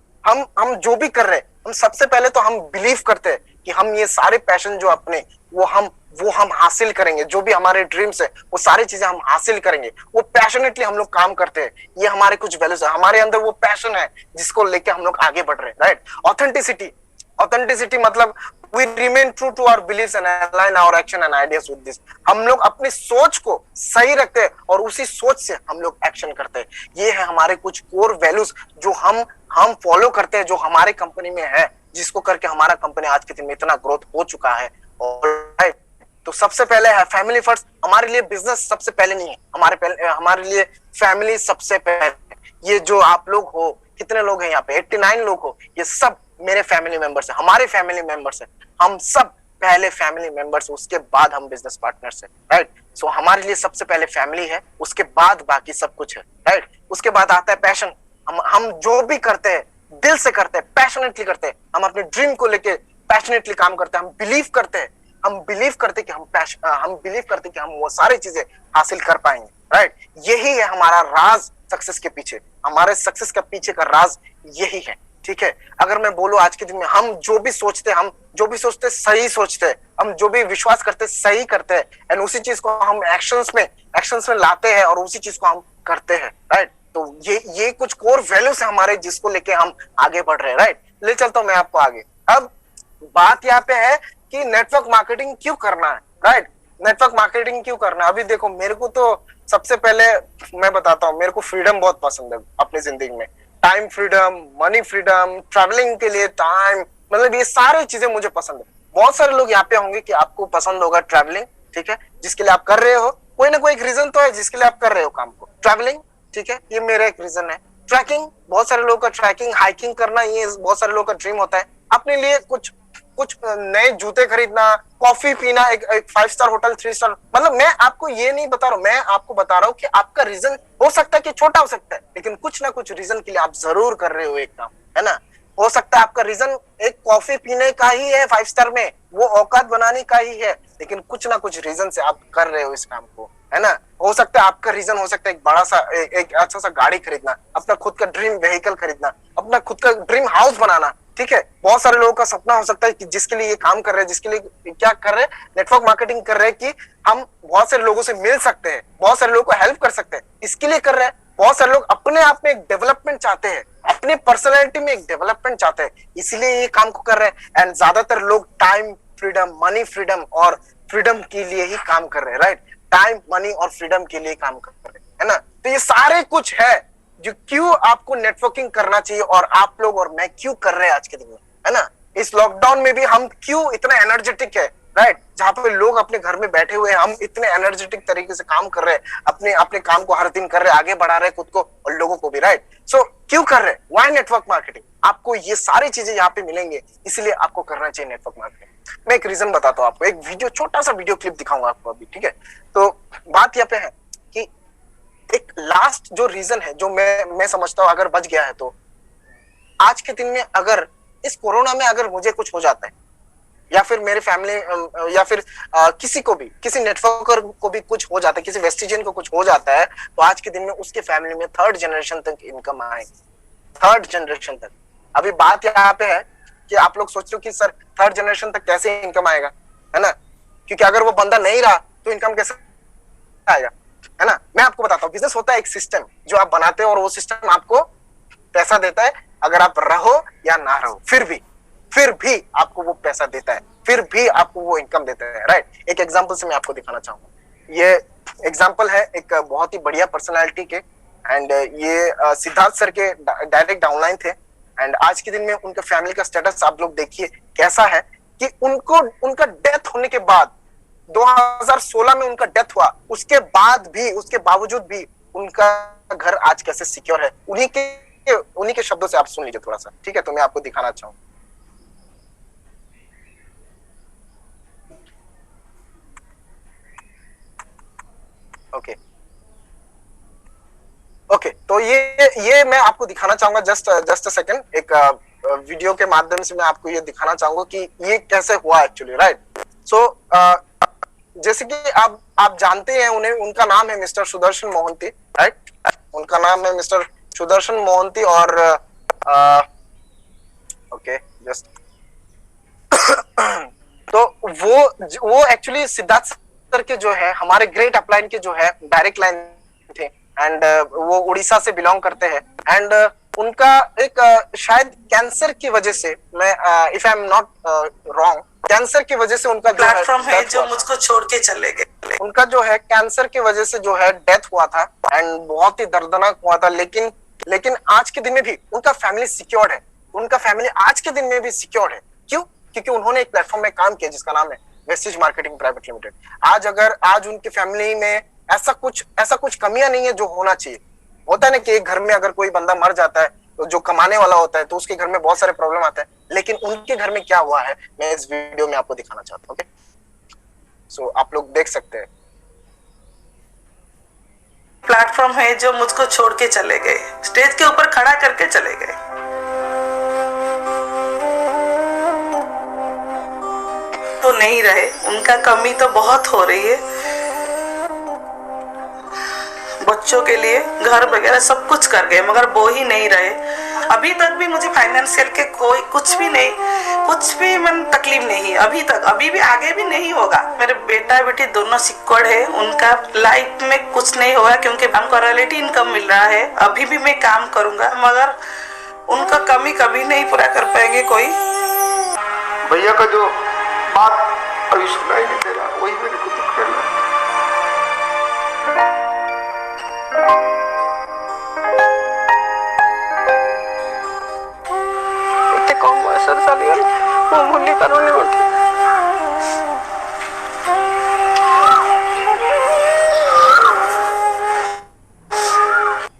हम जो भी कर रहे हैं, हम सबसे पहले तो हम बिलीव करते हैं कि हम ये सारे पैशन जो अपने वो हम हासिल करेंगे। जो भी हमारे ड्रीम्स है वो सारी चीजें हम हासिल करेंगे। वो पैशनेटली हम लोग काम करते हैं। ये हमारे कुछ वैल्यूज है, हमारे अंदर वो पैशन है जिसको लेके हम लोग आगे बढ़ रहे हैं, राइट। ऑथेंटिसिटी मतलब we remain true to our beliefs and align our action and ideas with this। हम लोग अपनी सोच को सही रखते हैं और उसी सोच से हम लोग एक्शन करते हैं। ये है हमारे कुछ कोर वैल्यूज जो हम फॉलो करते हैं, जो हमारे कंपनी में है, जिसको करके हमारा कंपनी आज के दिन में इतना ग्रोथ हो चुका है। और तो सबसे पहले है फैमिली फर्स्ट। हमारे लिए बिजनेस सबसे पहले नहीं है, हमारे लिए फैमिली सबसे पहले। ये जो आप लोग हो, कितने लोग हैं यहाँ पे, 89 लोग हो, ये सब मेरे फैमिली मेंबर्स है, हमारे फैमिली मेंबर्स है। हम सब पहले फैमिली मेंबर्स, उसके बाद हम बिजनेस पार्टनर्स है, राइट। सो हमारे लिए सबसे पहले फैमिली है, उसके बाद बाकी सब कुछ है, राइट। उसके बाद आता है पैशन। हम जो भी करते हैं दिल से करते हैं, पैशनेटली करते हैं। हम अपने ड्रीम को लेके पैशनेटली काम करते हैं। हम बिलीव करते हैं कि हम वो सारी चीजें हासिल कर पाएंगे, राइट। यही है हमारा राज सक्सेस के पीछे। हमारे सक्सेस के पीछे का राज यही है, ठीक है। अगर मैं बोलूं आज के दिन में हम जो भी सोचते सही सोचते हैं, हम जो भी विश्वास करते सही करते हैं, एंड उसी चीज को हम एक्शंस में लाते हैं और उसी चीज को हम करते हैं, राइट। तो ये कुछ कोर वैल्यूज है हमारे, जिसको लेके हम आगे बढ़ रहे हैं, राइट। ले चलता हूं मैं आपको आगे। अब बात यहाँ पे है कि नेटवर्क मार्केटिंग क्यों करना है, राइट। नेटवर्क मार्केटिंग क्यों करना है? अभी देखो, मेरे को तो सबसे पहले मैं बताता हूँ, मेरे को फ्रीडम बहुत पसंद है अपनी जिंदगी में। Time freedom, money freedom, travelling के लिए टाइम, मतलब ये सारी चीजें मुझे पसंद है। बहुत सारे लोग यहाँ पे होंगे कि आपको पसंद होगा ट्रैवलिंग, ठीक है, जिसके लिए आप कर रहे हो। कोई ना कोई एक रीजन तो है जिसके लिए आप कर रहे हो काम को। ट्रैवलिंग, ठीक है, ये मेरा एक रीजन है। ट्रैकिंग, बहुत सारे लोगों का ट्रैकिंग, हाइकिंग करना, ये बहुत सारे लोगों का ड्रीम होता है। अपने लिए कुछ नए जूते खरीदना, कॉफी पीना, एक 5 स्टार होटल, 3 स्टार, मतलब मैं आपको ये नहीं बता रहा हूँ, मैं आपको बता रहा हूँ कि आपका रीजन हो सकता है कि छोटा हो सकता है, लेकिन कुछ ना कुछ रीजन के लिए आप जरूर कर रहे हो एक काम, है ना। हो सकता है आपका रीजन एक कॉफी पीने का ही है 5 स्टार में, वो औकात बनाने का ही है, लेकिन कुछ ना कुछ रीजन से आप कर रहे हो इस काम को, है ना। हो सकता है आपका रीजन हो सकता है एक बड़ा सा एक अच्छा सा गाड़ी खरीदना, अपना खुद का ड्रीम व्हीकल खरीदना, अपना खुद का ड्रीम हाउस बनाना, ठीक है। बहुत सारे लोगों का सपना हो सकता है कि जिसके लिए ये काम कर रहे हैं, जिसके लिए क्या कर रहे हैं, नेटवर्क मार्केटिंग कर रहे हैं कि हम बहुत सारे लोगों से मिल सकते हैं, बहुत सारे लोगों को हेल्प कर सकते हैं, इसके लिए कर रहे हैं। बहुत सारे लोग अपने आप में एक डेवलपमेंट चाहते हैं, अपने पर्सनैलिटी में एक डेवलपमेंट चाहते हैं, इसलिए ये काम को कर रहे हैं। एंड ज्यादातर लोग टाइम फ्रीडम, मनी फ्रीडम और फ्रीडम के लिए ही काम कर रहे हैं, राइट। टाइम, मनी और फ्रीडम के लिए काम कर रहे हैं, है ना। तो ये सारे कुछ है जो क्यों आपको नेटवर्किंग करना चाहिए, और आप लोग और मैं क्यों कर रहे हैं आज के दिन में, है ना। इस लॉकडाउन में भी हम क्यों इतना एनर्जेटिक है, राइट, जहाँ पे लोग अपने घर में बैठे हुए हैं, हम इतने एनर्जेटिक तरीके से काम कर रहे हैं, अपने अपने काम को हर दिन कर रहे हैं, आगे बढ़ा रहे हैं खुद को और लोगों को भी, राइट। सो क्यों कर रहे हैं? Why network marketing? आपको ये सारी चीजें यहाँ पे मिलेंगे, इसलिए आपको करना चाहिए नेटवर्क मार्केटिंग। मैं एक रीजन बताता हूँ आपको, एक वीडियो, छोटा सा वीडियो क्लिप दिखाऊंगा आपको अभी, ठीक है। तो बात यहाँ पे है कि एक लास्ट जो रीजन है, जो मैं समझता हूँ अगर बच गया है, तो आज के दिन में अगर इस कोरोना में अगर मुझे कुछ हो जाता है, या फिर मेरे फैमिली, या फिर किसी को भी, किसी नेटवर्कर को भी कुछ हो जाता है, किसी वेस्टिजियन को कुछ हो जाता है, तो आज के दिन में उसके फैमिली में 3rd जनरेशन तक इनकम आएगी, 3rd जनरेशन तक। अभी बात यहाँ पे है कि आप लोग सोच रहे हो कि सर 3rd जनरेशन तक कैसे इनकम आएगा, है ना, क्योंकि अगर वो बंदा नहीं रहा तो इनकम कैसे आएगा, है ना। मैं आपको बताता हूँ, बिजनेस होता है एक सिस्टम जो आप बनाते हो और वो सिस्टम आपको पैसा देता है, अगर आप रहो या ना रहो, फिर भी आपको वो पैसा देता है, फिर भी आपको वो इनकम देता है, राइट। एक एग्जांपल से मैं आपको दिखाना चाहूंगा। ये एग्जांपल है एक बहुत ही बढ़िया पर्सनालिटी के, एंड ये सिद्धार्थ सर के डायरेक्ट डाउनलाइन थे, एंड आज के दिन में उनके फैमिली का स्टेटस आप लोग देखिए कैसा है कि उनका डेथ होने के बाद 2016 में उनका डेथ हुआ, उसके बावजूद भी उनका घर आज कैसे सिक्योर है, उन्हीं के शब्दों से आप सुन लीजिए थोड़ा सा, ठीक है। तो मैं आपको दिखाना चाहूंगा। ओके, तो ये मैं आपको दिखाना चाहूंगा, जस्ट अ सेकंड, एक वीडियो के माध्यम से मैं आपको ये दिखाना चाहूंगा कि ये कैसे हुआ एक्चुअली, राइट। सो जैसे कि आप जानते हैं उन्हें, उनका नाम है मिस्टर सुदर्शन मोहंती, राइट। उनका नाम है मिस्टर सुदर्शन मोहंती, और ओके जस्ट तो वो एक्चुअली सिद्धार्थ सर के जो है, हमारे ग्रेट अपलाइन के जो है डायरेक्ट लाइन थे, एंड वो उड़ीसा से बिलोंग करते हैं, एंड उनका एक शायद कैंसर की वजह से, मैं if I am not wrong, cancer की वजह से उनका प्लेटफॉर्म है जो मुझको छोड़ के चले गए, उनका जो है कैंसर की वजह से जो है डेथ हुआ था, एंड बहुत ही दर्दनाक हुआ था, लेकिन आज के दिन में भी उनका फैमिली सिक्योर्ड है, उनका फैमिली आज के दिन में भी सिक्योर्ड है। क्यों? क्योंकि उन्होंने एक प्लेटफॉर्म में काम किया जिसका नाम है वेस्टिज मार्केटिंग प्राइवेट लिमिटेड। आज उनके फैमिली में ऐसा कुछ कमियां नहीं है जो होना चाहिए। होता है ना कि एक घर में अगर कोई बंदा मर जाता है तो जो कमाने वाला होता है तो उसके घर में बहुत सारे प्रॉब्लम आते हैं, लेकिन उनके घर में क्या हुआ है मैं इस वीडियो में आपको दिखाना चाहता हूँ। ओके, सो आप लोग देख सकते हैं। प्लेटफॉर्म है जो मुझको छोड़ के चले गए, स्टेज के ऊपर खड़ा करके चले गए। तो नहीं रहे, उनका कमी तो बहुत हो रही है, बच्चों के लिए घर वगैरह सब कुछ कर गए, मगर वो ही नहीं रहे। अभी तक भी मुझे फाइनेंशियल के कोई कुछ भी मन तकलीफ नहीं, अभी तक, अभी भी आगे भी नहीं होगा। मेरे बेटा बेटी दोनों सिक्योर्ड है, उनका लाइफ में कुछ नहीं होगा क्योंकि हमको रॉयल्टी इनकम मिल रहा है। अभी भी मैं काम करूंगा, मगर उनका कमी कभी नहीं पूरा कर पाएंगे कोई। भैया का जो बात अभी सुनाई नहीं दे रहा, वही मेरे को दुख कर रहा। कौन बयसर सालीगला वो मुल्ली पारोने बोलती।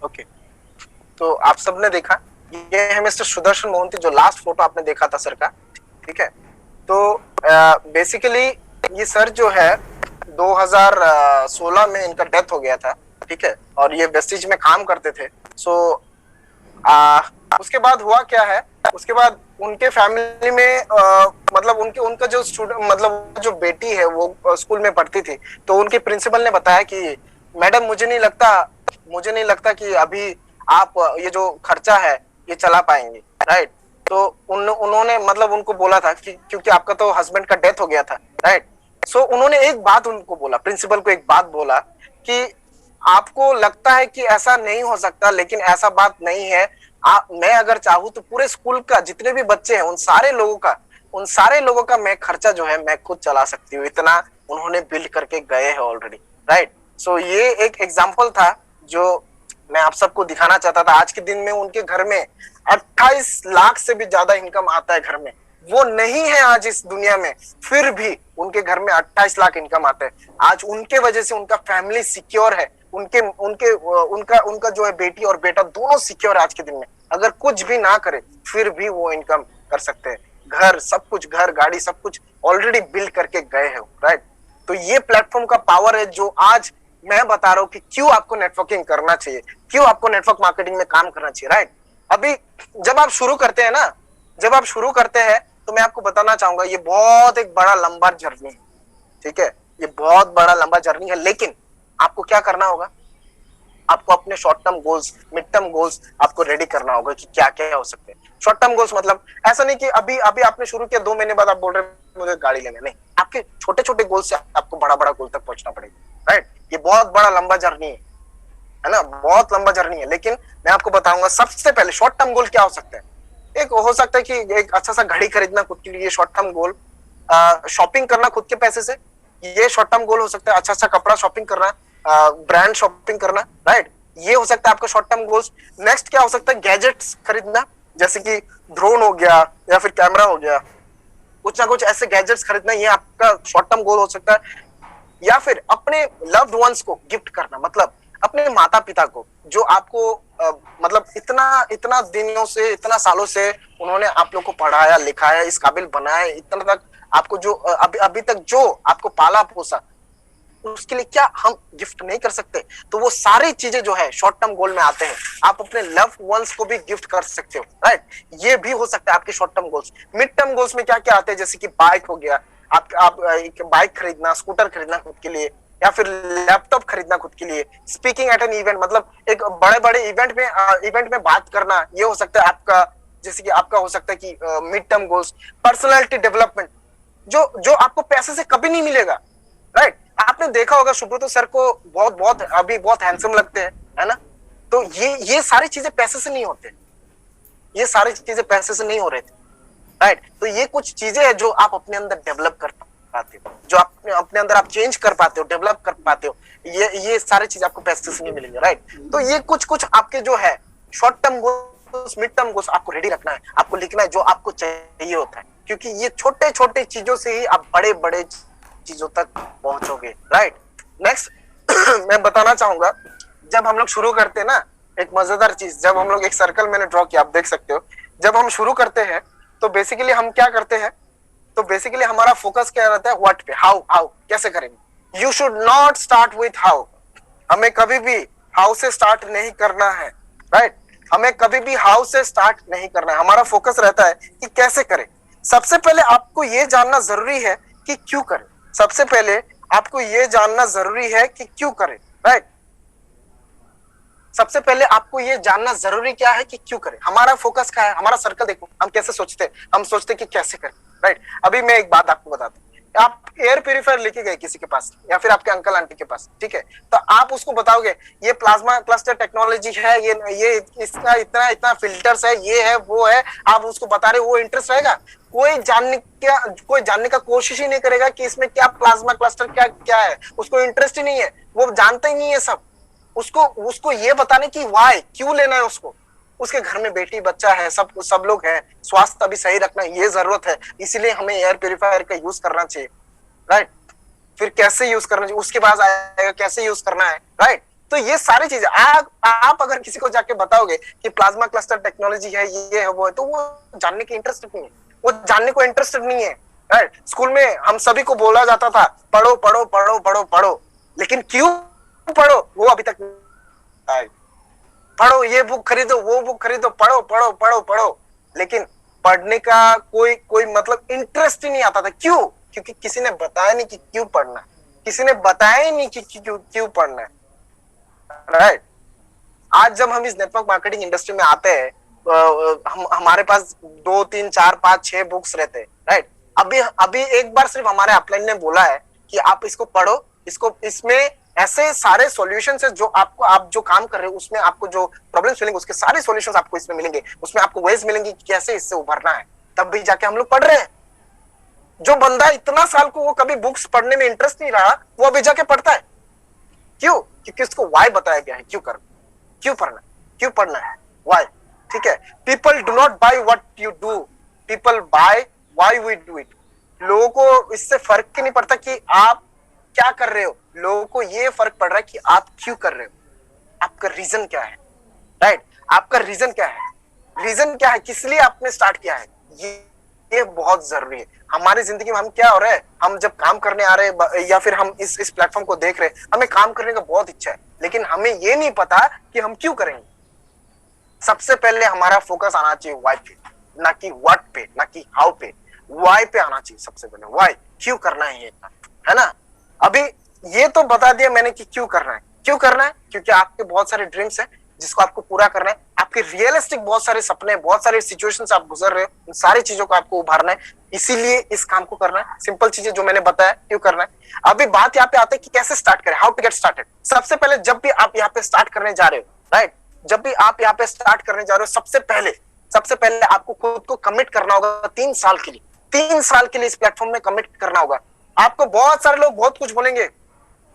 ओके, तो आप सबने देखा, ये है मिस्टर सुदर्शन मोहंती, जो लास्ट फोटो आपने देखा था सर का, ठीक है। तो बेसिकली ये सर जो है 2016 में इनका डेथ हो गया था, ठीक है, और ये वेस्टिज में काम करते थे। सो उसके बाद हुआ क्या है, उसके बाद उनके फैमिली में मतलब उनका जो मतलब जो बेटी है वो स्कूल में पढ़ती थी, तो उनके प्रिंसिपल ने बताया कि मैडम मुझे नहीं लगता कि अभी आप ये जो खर्चा है ये चला पाएंगे, राइट। तो उन्होंने मतलब उनको बोला था कि क्योंकि आपका तो हस्बैंड का डेथ हो गया था, राइट। सो उन्होंने एक बात उनको बोला, प्रिंसिपल को एक बात बोला कि आपको लगता है कि ऐसा नहीं हो सकता, लेकिन ऐसा बात नहीं है। मैं अगर चाहूँ तो पूरे स्कूल का जितने भी बच्चे हैं उन सारे लोगों का मैं खर्चा जो है मैं खुद चला सकती हूँ, इतना उन्होंने बिल्ड करके गए हैं ऑलरेडी, राइट। सो ये एक एग्जाम्पल था जो मैं आप सबको दिखाना चाहता था। आज के दिन में उनके घर में 28 लाख से भी ज्यादा इनकम आता है घर में, वो नहीं है आज इस दुनिया में, फिर भी उनके घर में 28 लाख इनकम आते हैं। आज उनके वजह से उनका फैमिली सिक्योर है, उनके उनके उनका उनका जो है बेटी और बेटा दोनों सिक्योर है आज के दिन में। अगर कुछ भी ना करे फिर भी वो इनकम कर सकते हैं, घर सब कुछ, घर गाड़ी सब कुछ ऑलरेडी बिल्ड करके गए हैं, राइट। तो ये प्लेटफॉर्म का पावर है जो आज मैं बता रहा हूँ कि क्यों आपको नेटवर्किंग करना चाहिए, क्यों आपको नेटवर्क मार्केटिंग में काम करना चाहिए, राइट। अभी जब आप शुरू करते हैं ना, जब आप शुरू करते हैं तो मैं आपको बताना चाहूंगा ये बहुत एक बड़ा लंबा जर्नी है, ठीक है, ये बहुत बड़ा लंबा जर्नी है। लेकिन आपको क्या करना होगा, आपको अपने short term goals, mid term goals आपको रेडी करना होगा कि क्या क्या हो सकते हैं। शॉर्ट टर्म गोल्स मतलब ऐसा नहीं कि अभी अभी आपने शुरू किया 2 महीने बाद आप बोल रहे हैं मुझे गाड़ी लेना, नहीं, आपके छोटे छोटे गोल से आपको बड़ा बड़ा गोल तक पहुंचना पड़ेगा, राइट। ये बहुत बड़ा लंबा जर्नी है ना, बहुत लंबा जर्नी है। लेकिन मैं आपको बताऊंगा सबसे पहले शॉर्ट टर्म गोल क्या हो सकता है। एक हो सकता है कि एक अच्छा सा घड़ी खरीदना खुद के लिए, शॉर्ट टर्म गोल। शॉपिंग करना खुद के पैसे से, ये शॉर्ट टर्म गोल हो सकता है। अच्छा सा कपड़ा शॉपिंग करना, ब्रांड शॉपिंग करना, राइट, ये हो सकता है आपका शॉर्ट टर्म गोल्स। नेक्स्ट क्या हो सकता है, गैजेट्स खरीदना, जैसे कि ड्रोन हो गया या फिर कैमरा हो गया, कुछ ना कुछ ऐसे गैजेट्स खरीदना, ये आपका शॉर्ट टर्म गोल हो सकता है। या फिर अपने लव्ड वंस को गिफ्ट करना, मतलब अपने माता पिता को जो आपको मतलब इतना इतना दिनों से, इतना सालों से उन्होंने आप लोग को पढ़ाया लिखाया, इस काबिल बनाया, इतना तक आपको जो अभी तक जो आपको पाला पोसा, उसके लिए क्या हम गिफ्ट नहीं कर सकते। तो वो सारी चीजें जो है शॉर्ट टर्म गोल में आते हैं। आप अपने लव वंस को भी गिफ्ट कर सकते हो, राइट, ये भी हो सकता है आपके short term goals. Mid term goals में क्या क्या आते हैं, जैसे कि बाइक हो गया, आप एक बाइक खरीदना, स्कूटर खरीदना खुद के लिए, या फिर लैपटॉप खरीदना खुद के लिए, स्पीकिंग एट एन इवेंट, मतलब एक बड़े बड़े इवेंट में बात करना, ये हो सकता है आपका। जैसे कि आपका हो सकता है कि mid term goals personality development, जो जो आपको पैसे से कभी नहीं मिलेगा, राइट। आपने देखा होगा सुब्रतो सर को, बहुत बहुत अभी बहुत हैंडसम लगते हैं, है ना। तो ये सारी चीजें पैसे से नहीं होते, ये सारी चीजें पैसे से नहीं हो रहे थे, राइट। तो ये कुछ चीजें हैं जो आप अपने अंदर डेवलप कर पाते हो, जो आप अपने अंदर आप चेंज कर पाते हो, डेवलप कर पाते हो। ये सारी चीजें आपको पैसे से नहीं मिलेंगे, राइट। तो ये कुछ कुछ आपके जो है short term goals, mid term goals आपको रेडी रखना है, आपको लिखना है जो आपको चाहिए होता है, क्योंकि ये छोटे छोटे चीजों से ही आप बड़े बड़े चीजों तक पहुंचोगे, राइट। नेक्स्ट मैं बताना चाहूंगा, जब हम लोग शुरू करते हैं ना, एक मजेदार चीज, जब हम लोग एक सर्कल मैंने ड्रॉ किया, आप देख सकते हो, जब हम शुरू करते हैं तो बेसिकली हम क्या करते हैं, तो बेसिकली हमारा फोकस क्या रहता है, व्हाट पे, हाउ, कैसे करेंगे। You should not start with how, हमें कभी भी हाउ से स्टार्ट नहीं करना है, राइट। हमें कभी भी हाउ से स्टार्ट नहीं करना है, हमारा फोकस रहता है कि कैसे करें। सबसे पहले आपको यह जानना जरूरी है कि क्यों करें, सबसे पहले आपको यह जानना जरूरी है कि क्यों करें, राइट। सबसे पहले आपको यह जानना जरूरी क्या है कि क्यों करें, हमारा फोकस क्या है, हमारा सर्कल देखो, हम कैसे सोचते हैं, हम सोचते हैं कि कैसे करें, राइट। अभी मैं एक बात आपको बताता हूँ, आप एयर प्यूरिफायर लेके गए किसी के पास या फिर आपके अंकल आंटी के पास, ठीक है, तो आप उसको बताओगे ये प्लाज्मा क्लस्टर टेक्नोलॉजी है, ये इसका इतना इतना फिल्टर्स है, ये है वो है, आप उसको बता रहे हो, वो इंटरेस्ट रहेगा। कोई जानने का कोशिश ही नहीं करेगा कि इसमें क्या प्लाज्मा क्लस्टर क्या क्या है, उसको इंटरेस्ट ही नहीं है, वो जानता ही नहीं है सब। उसको ये बताने की वाई, क्यों लेना है उसको, उसके घर में बेटी बच्चा है, सब लोग हैं, स्वास्थ्य अभी सही रखना ये जरूरत है, इसीलिए हमें एयर प्यूरिफायर का यूज करना चाहिए, राइट। फिर कैसे यूज करना चाहिए, उसके बाद आएगा कैसे यूज करना है, राइट। तो ये सारी चीजें आप अगर किसी को जाके बताओगे कि प्लाज्मा क्लस्टर टेक्नोलॉजी है, ये है वो है, तो वो जानने की इंटरेस्टेड नहीं है, वो जानने को इंटरेस्टेड नहीं है, राइट। स्कूल में हम सभी को बोला जाता था पढ़ो पढ़ो पढ़ो पढ़ो पढ़ो, लेकिन क्यों पढ़ो वो अभी तक नहीं। पढ़ो, ये बुक खरीदो, वो बुक खरीदो, पढ़ो पढ़ो पढ़ो पढ़ो, लेकिन पढ़ने का कोई मतलब इंटरेस्ट ही नहीं आता था। क्यों? क्योंकि किसी ने बताया नहीं कि क्यों पढ़ना है, किसी ने बताया ही नहीं कि क्यों पढ़ना है, राइट। आज जब हम इस नेटवर्क मार्केटिंग इंडस्ट्री में आते हैं, हमारे पास 2 3 4 5 6 बुक्स रहते हैं, राइट। अभी एक बार सिर्फ हमारे अपलाइन ने बोला है कि आप इसको पढ़ो, इसमें ऐसे सारे सॉल्यूशंस है जो आप जो काम कर रहे हो उसमें आपको जो प्रॉब्लम्स मिलेंगे उसके सारे सॉल्यूशंस आपको इसमें मिलेंगे, उसमें आपको वेज मिलेंगे कि कैसे इससे उभरना है। तब भी जाके हम लोग पढ़ रहे हैं। जो बंदा इतना साल को वो कभी बुक्स पढ़ने में इंटरेस्ट नहीं रहा, वो अभी जाके पढ़ता है। क्यों? क्योंकि उसको वाई बताया गया है, क्यों पढ़ना है, वाई, ठीक है। People do not buy what you do, people buy why we do it. लोगों को इससे फर्क ही नहीं पड़ता कि आप क्या कर रहे हो, लोगों को ये फर्क पड़ रहा है कि आप क्यों कर रहे हो, आपका रीजन क्या है, राइट? आपका रीजन क्या है, रीजन क्या है, किस लिए आपने स्टार्ट किया है, ये बहुत जरूरी है। हमारी जिंदगी में हम क्या हो रहा है, हम जब काम करने आ रहे हैं या फिर हम इस प्लेटफॉर्म को देख रहे हैं, हमें काम करने का बहुत इच्छा है, लेकिन हमें ये नहीं पता कि हम क्यों करेंगे। सबसे पहले हमारा फोकस आना चाहिए वाई पे, ना कि व्हाट पे, ना कि हाउ पे, वाई पे आना चाहिए सबसे पहले। वाई, क्यों करना है ये, है ना? अभी ये तो बता दिया मैंने कि क्यों करना है। क्यों करना है? क्योंकि आपके बहुत सारे ड्रीम्स हैं जिसको आपको पूरा करना है, आपके रियलिस्टिक बहुत सारे सपने, बहुत सारे सिचुएशंस आप गुजर रहे हो, उन सारी चीजों को आपको उभारना है, इसीलिए इस काम को करना है। सिंपल चीजें जो मैंने बताया, क्यों करना है। अभी बात यहाँ पे आती है कि कैसे स्टार्ट करें, हाउ टू गेट स्टार्टेड। सबसे पहले जब भी आप यहाँ पे स्टार्ट करने जा रहे हो, राइट, जब भी आप यहाँ पे स्टार्ट करने जा रहे हो, सबसे पहले आपको खुद को कमिट करना होगा 3 साल के लिए। 3 साल के लिए इस प्लेटफॉर्म में कमिट करना होगा। आपको बहुत सारे लोग बहुत कुछ बोलेंगे,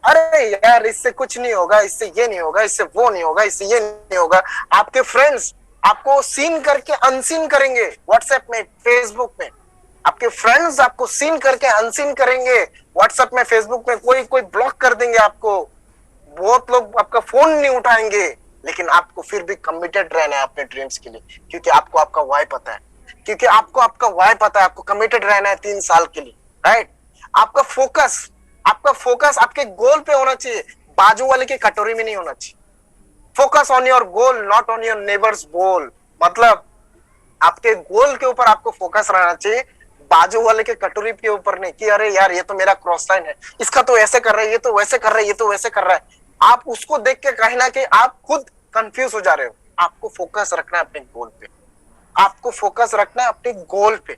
अरे यार इससे कुछ नहीं होगा, इससे ये नहीं होगा, इससे वो नहीं होगा, इससे ये नहीं होगा। आपके फ्रेंड्स आपको सीन करके अनसीन करेंगे, व्हाट्सएप में, फेसबुक में। आपके फ्रेंड्स आपको सीन करके अनसीन करेंगे, व्हाट्सएप में, फेसबुक में। कोई ब्लॉक कर देंगे आपको, बहुत लोग आपका फोन नहीं उठाएंगे, लेकिन आपको फिर भी कमिटेड रहना है अपने ड्रीम्स के लिए, क्योंकि आपको आपका वाई पता है, क्योंकि आपको आपका वाई पता है। आपको कमिटेड रहना है 3 साल के लिए, राइट? आपका फोकस आपके गोल पे होना चाहिए, बाजू वाले की कटोरी में नहीं होना चाहिए। Focus on your goal, not on your neighbours goal. मतलब आपके गोल के ऊपर आपको फोकस रहना चाहिए, बाजू वाले के कटोरी के ऊपर नहीं कि अरे यार ये तो मेरा क्रॉस लाइन है, इसका तो ऐसे कर रहा है, ये तो वैसे कर रहा है, ये तो वैसे कर रहा है। आप उसको देख के कहीं ना कहीं आप खुद कंफ्यूज हो जा रहे हो। आपको फोकस रखना है अपने गोल पे, आपको फोकस रखना है अपने गोल पे,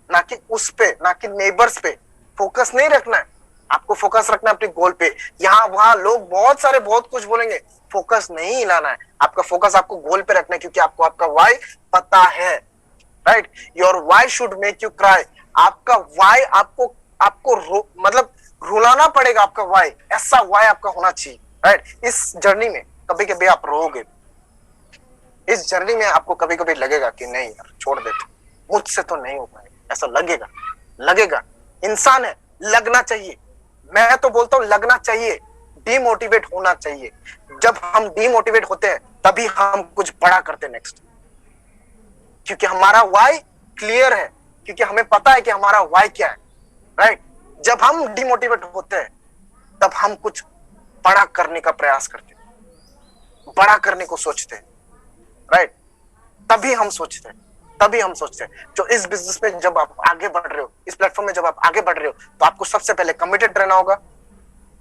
ना कि उस पे, ना कि नेबर्स पे। फोकस नहीं रखना है, आपको फोकस रखना है अपने गोल पे। यहाँ वहां लोग बहुत सारे बहुत कुछ बोलेंगे, फोकस नहीं हिलाना है। आपका फोकस आपको गोल पे रखना है, क्योंकि आपको आपका वाई पता है, right? Your why should make you cry. आपका वाई आपको मतलब रुलाना पड़ेगा। आपका वाई, ऐसा वाई आपका होना चाहिए, राइट? इस जर्नी में कभी कभी आप रोओगे, इस जर्नी में आपको कभी कभी लगेगा कि नहीं यार छोड़ देते, मुझसे तो नहीं हो पाएगा, ऐसा लगेगा। इंसान है, लगना चाहिए। मैं तो बोलता हूं लगना चाहिए, डीमोटिवेट होना चाहिए। जब हम डीमोटिवेट होते हैं तभी हम कुछ बड़ा करते हैं नेक्स्ट, क्योंकि हमारा वाई क्लियर है, क्योंकि हमें पता है कि हमारा वाई क्या है, राइट? जब हम डीमोटिवेट होते हैं तब हम कुछ बड़ा करने का प्रयास करते हैं, बड़ा करने को सोचते हैं, राइट? तभी हम सोचते हैं। जो इस बिजनेस में जब आप आगे बढ़ रहे हो, इस प्लेटफॉर्म में जब आप आगे बढ़ रहे हो, तो आपको सबसे पहले कमिटेड रहना होगा,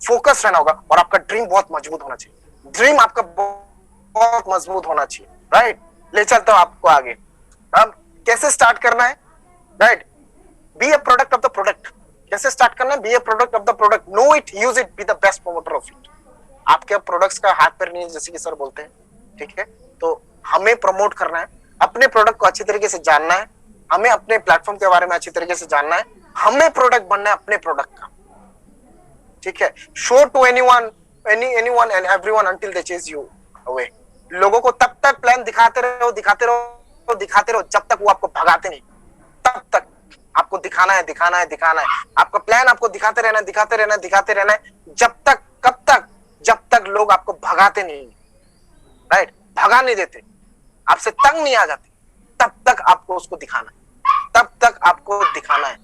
फोकस रहना होगा, और आपका ड्रीम बहुत मजबूत होना चाहिए। ड्रीम आपका बहुत मजबूत होना चाहिए, राइट? ले चलता हूं आपको आगे। अब कैसे स्टार्ट करना है, right? Be a product of the product. कैसे स्टार्ट करना है? Be a product of the product, know it, use it, be the best promoter of it. आपके प्रोडक्ट्स का हाथ पैर नहीं है, जैसे कि सर बोलते हैं, ठीक है? तो हमें प्रमोट करना है, अपने प्रोडक्ट को अच्छी तरीके से जानना है, हमें अपने प्लेटफॉर्म के बारे में अच्छी तरीके से जानना है, हमें प्रोडक्ट बनना है अपने प्रोडक्ट का, ठीक है? Show to anyone and everyone until they chase you away. लोगों को तब तक प्लान दिखाते रहो जब तक वो आपको भगाते नहीं, तब तक आपको दिखाना है। आपका प्लान आपको दिखाते रहना है, जब तक लोग आपको भगाते नहीं, राइट? भगा नहीं देते, आपसे तंग नहीं आ जाते, तब तक आपको उसको दिखाना है,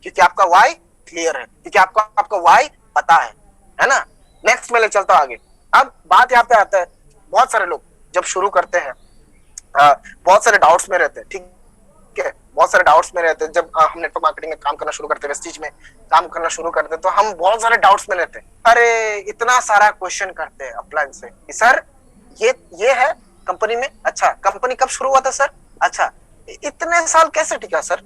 क्योंकि आपका वाई क्लियर है, क्योंकि आपका वाई पता है ना? नेक्स्ट में ले चलता हूं आगे। अब बात यहाँ पे आता है, बहुत सारे लोग जब शुरू करते हैं बहुत सारे डाउट्स में रहते हैं, ठीक है? बहुत सारे डाउट्स में रहते हैं। जब हम नेटवर्क मार्केटिंग में काम करना शुरू करते हैं, वेस्टीज में काम करना शुरू करते हैं, तो हम बहुत सारे डाउट्स में रहते हैं। अरे इतना सारा क्वेश्चन करते हैं अपलाइन से, सर ये है कंपनी में, अच्छा कंपनी कब शुरू हुआ था सर, अच्छा इतने साल कैसे टिका सर,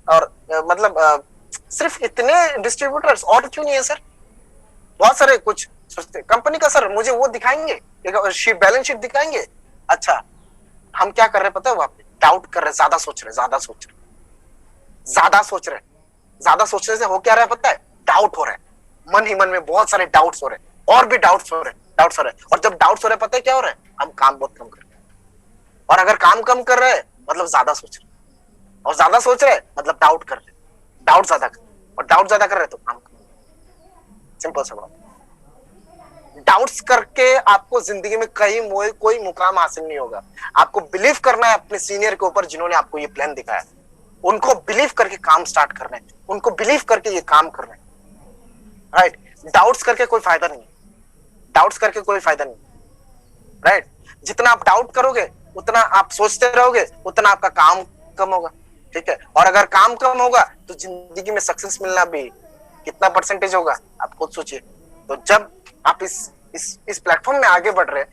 और मतलब सिर्फ इतने डिस्ट्रीब्यूटर्स और क्यों नहीं है सर? बहुत सारे कुछ सोचते कंपनी का, सर मुझे वो दिखाएंगे, बैलेंस शीट दिखाएंगे। अच्छा हम क्या कर रहे पता है, वहां पे डाउट कर रहे, ज्यादा सोच रहे। ज्यादा सोचने से हो क्या रहा है पता है? डाउट हो रहा है, मन ही मन में बहुत सारे डाउट्स हो रहे हैं, और भी डाउट्स हो रहे हैं। और जब डाउट्स हो रहे पता है क्या हो रहा है? हम काम बहुत कम कर रहे हैं, और अगर काम कम कर रहे हैं मतलब ज्यादा सोच रहे, और ज्यादा सोच रहे मतलब डाउट कर रहे, डाउट ज्यादा कर, और डाउट ज्यादा कर रहे तो काम कर, सिंपल सा बात। डाउट्स करके आपको जिंदगी में कहीं कोई मुकाम हासिल नहीं होगा। आपको बिलीव करना है अपने सीनियर के ऊपर जिन्होंने आपको ये प्लान दिखाया, उनको बिलीव करके काम स्टार्ट करना है, उनको बिलीव करके ये काम करना है, राइट। डाउट्स करके कोई फायदा नहीं है, डाउट्स करके कोई फायदा नहीं, राइट। जितना आप डाउट करोगे उतना आप सोचते रहोगे, उतना आपका काम कम होगा, ठीक है। और अगर काम कम होगा तो जिंदगी में सक्सेस मिलना भी कितना परसेंटेज होगा आप खुद सोचिए। तो जब आप इस प्लेटफॉर्म में आगे बढ़ रहे हैं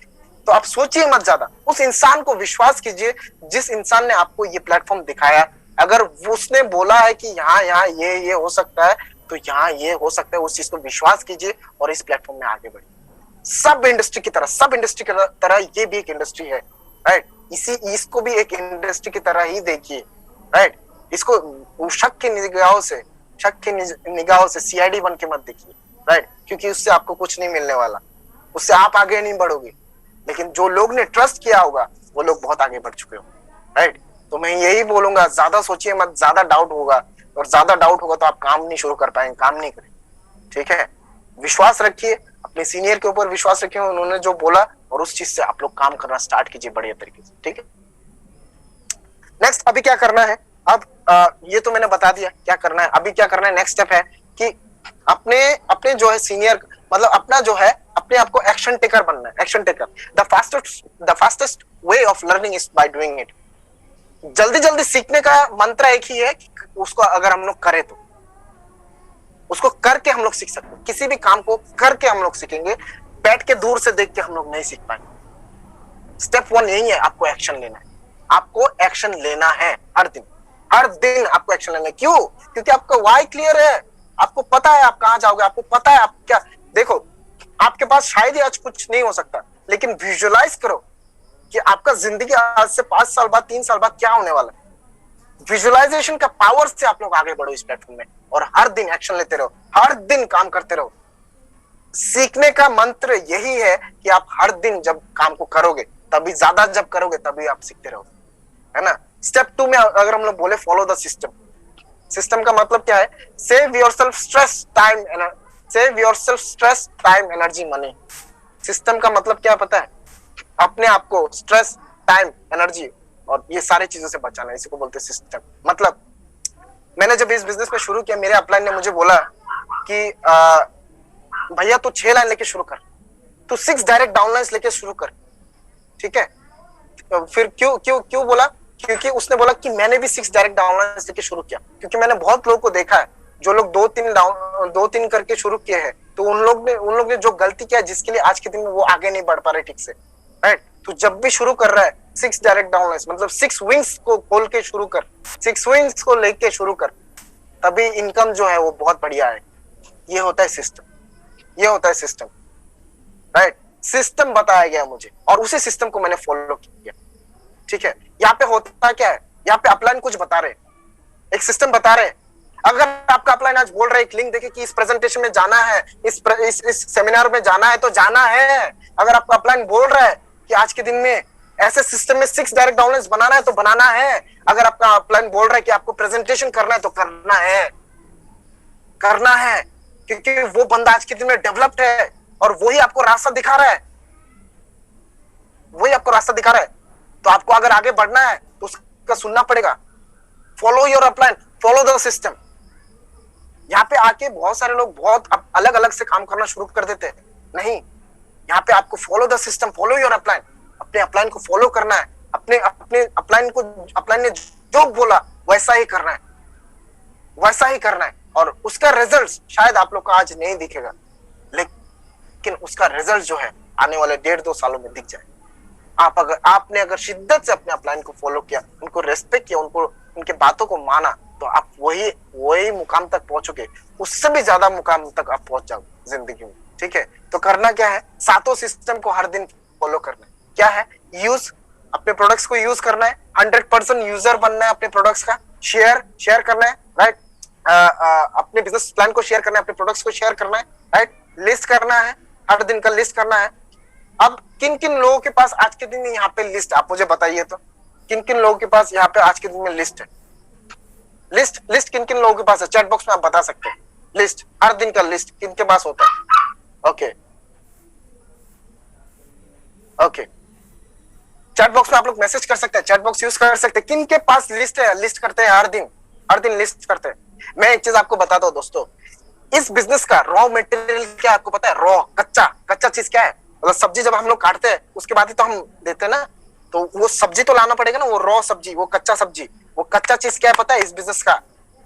तो आप सोचिए मत ज्यादा, उस इंसान को विश्वास कीजिए जिस इंसान ने आपको ये प्लेटफॉर्म दिखाया। अगर उसने बोला है कि यहाँ यहाँ ये हो सकता है तो यहाँ ये हो सकता है, उस चीज को विश्वास कीजिए और इस प्लेटफॉर्म में आगे बढ़िए। सब इंडस्ट्री की तरह ये भी एक इंडस्ट्री है, राइट। इसको भी एक इंडस्ट्री की तरह ही देखिए, राइट। इसको शक की निगाहों से सीआईडी बन के मत देखिए, राइट। क्योंकि उससे आपको कुछ नहीं मिलने वाला, उससे आप आगे नहीं बढ़ोगे। लेकिन जो लोग ने ट्रस्ट किया होगा वो लोग बहुत आगे बढ़ चुके हो, राइट। तो मैं यही बोलूंगा, ज्यादा सोचिए मत, ज्यादा डाउट होगा, और ज्यादा डाउट होगा तो आप काम नहीं शुरू कर पाएंगे, काम नहीं करेंगे, ठीक है। विश्वास रखिए अपने सीनियर के ऊपर, विश्वास रखिए उन्होंने जो बोला, और उस चीज से आप लोग काम करना स्टार्ट कीजिए बढ़िया तरीके से, ठीक है। नेक्स्ट अभी क्या करना है, अब ये तो मैंने बता दिया क्या करना है। अभी क्या करना है, नेक्स्ट स्टेप है कि अपने जो है सीनियर, मतलब अपना जो है अपने आप को एक्शन टेकर बनना है, action taker. The fastest way of learning is by doing it. जल्दी जल्दी सीखने का मंत्र एक ही है कि उसको अगर हम लोग करें तो उसको करके हम लोग सीख सकते हैं। किसी भी काम को करके हम लोग सीखेंगे, बैठ के दूर से देख के हम लोग नहीं सीख पाएंगे। स्टेप 1 यही है, आपको एक्शन लेना है, आपको एक्शन लेना है। हर दिन आपको एक्शन लेना है। क्यों? क्योंकि आपका वाई क्लियर है, आपको पता है आप कहां जाओगे, आपको पता है आप क्या। देखो, आपके पास शायद ही आज कुछ नहीं हो सकता, लेकिन विजुअलाइज करो कि आपका जिंदगी आज से 5 साल बाद, 3 साल बाद क्या होने वाला है। विजुअलाइजेशन का पावर से आप लोग आगे बढ़ो इस प्लेटफॉर्म में, और हर दिन एक्शन लेते रहो, हर दिन काम करते रहो। सीखने का मंत्र यही है कि आप हर दिन जब काम को करोगे, तभी ज्यादा जब करोगे तभी आप सीखते रहोगे, है ना। स्टेप 2 में अगर हम लोग बोले फॉलो द सिस्टम, सिस्टम का मतलब क्या है, save yourself stress time energy money. System का मतलब क्या पता है, अपने आप को स्ट्रेस, टाइम, एनर्जी और ये सारी चीजों से बचाना, इसी को बोलते हैं सिस्टम। मतलब मैंने जब इस बिजनेस में शुरू किया, मेरे अपलाइन ने मुझे बोला कि भैया तू 6 लाइन लेके शुरू कर, तू 6 डायरेक्ट डाउनलाइंस लेके शुरू कर, ठीक है। फिर क्यों बोला, क्योंकि उसने बोला कि मैंने भी 6 डायरेक्ट डाउनलाइंस लेके शुरू किया, क्योंकि मैंने बहुत लोगों को देखा है जो लोग 2-3 करके शुरू किए हैं, तो उन लोग ने जो गलती किया जिसके लिए आज के दिन में वो आगे नहीं बढ़ पा रहे ठीक से, राइट। तो जब भी शुरू कर रहा है 6 डायरेक्ट डाउनलाइंस, मतलब 6 विंग्स को खोल के शुरू कर, 6 विंग्स को लेके शुरू कर, तभी इनकम जो है वो बहुत बढ़िया है। ये होता है सिस्टम, ये होता है सिस्टम, राइट। सिस्टम बताया गया मुझे और उसी सिस्टम को मैंने फॉलो किया, ठीक है। यहाँ पे होता क्या है, यहाँ पे अपलाइन कुछ बता रहे, एक सिस्टम बता रहे। अगर आपका अपलाइन आज बोल रहे एक लिंक देखे कि इस प्रेजेंटेशन में जाना है, इस सेमिनार में जाना है, तो जाना है। अगर आपका अपलाइन बोल रहा है कि आज के दिन में ऐसे सिस्टम में 6 डायरेक्ट डाउनलाइंस बनाना है, तो बनाना है। अगर आपका अपलाइन बोल रहा है कि आपको प्रेजेंटेशन करना है, तो करना है, करना है, क्योंकि वो बंदा आज के दिन में डेवलप्ड है और वही आपको रास्ता दिखा रहा है, वही आपको रास्ता दिखा रहा है। तो आपको अगर आगे बढ़ना है तो उसका सुनना पड़ेगा। Follow your upline, follow the system. यहाँ पे आके बहुत सारे लोग बहुत अलग अलग से काम करना शुरू कर देते हैं, नहीं। यहाँ पे आपको follow the system, follow your upline, अपने अपलाइन को फॉलो करना है, अपने अपलाइन ने जो बोला वैसा ही करना है, वैसा ही करना है। और उसका रिजल्ट शायद आप लोग को आज नहीं दिखेगा, लेकिन उसका रिजल्ट जो है आने वाले 1.5-2 सालों में दिख जाए। आपने अगर शिद्दत से अपने अपलाइन को फॉलो किया, उनको रेस्पेक्ट किया, उनके बातों को माना, तो आप वही मुकाम तक पहुंचोगे, उससे भी ज्यादा मुकाम तक आप पहुंच जाओगे जिंदगी में, ठीक है। तो करना क्या है, 7 सिस्टम को हर दिन फॉलो करना है। क्या है, यूज, अपने प्रोडक्ट्स को यूज करना है, 100% यूजर बनना है अपने प्रोडक्ट्स का, शेयर करना है, राइट। अपने बिजनेस प्लान को शेयर करना है, अपने प्रोडक्ट्स को शेयर करना है, राइट। लिस्ट करना है, हर दिन का लिस्ट करना है। अब किन किन लोगों के पास आज के दिन में यहाँ पे लिस्ट, आप मुझे बताइए तो किन किन लोगों के पास यहाँ पे आज के दिन में लिस्ट है। लिस्ट लिस्ट किन किन लोगों के पास है चैट बॉक्स में आप बता सकते हैं। लिस्ट, हर दिन का लिस्ट किन के पास होता है? ओके ओके, चैट बॉक्स में आप लोग मैसेज कर सकते हैं, चैट बॉक्स यूज कर सकते हैं। किन के पास लिस्ट है? लिस्ट करते हैं हर दिन लिस्ट करते हैं। मैं एक चीज आपको बताता हूं दोस्तों, इस बिजनेस का रॉ मटेरियल क्या आपको पता है? रॉ, कच्चा चीज क्या है? मतलब सब्जी जब हम लोग काटते हैं उसके बाद ही तो हम देते हैं ना, तो वो सब्जी तो लाना पड़ेगा ना, वो रॉ सब्जी, वो कच्चा सब्जी, वो कच्चा चीज क्या है पता है? इस बिजनेस का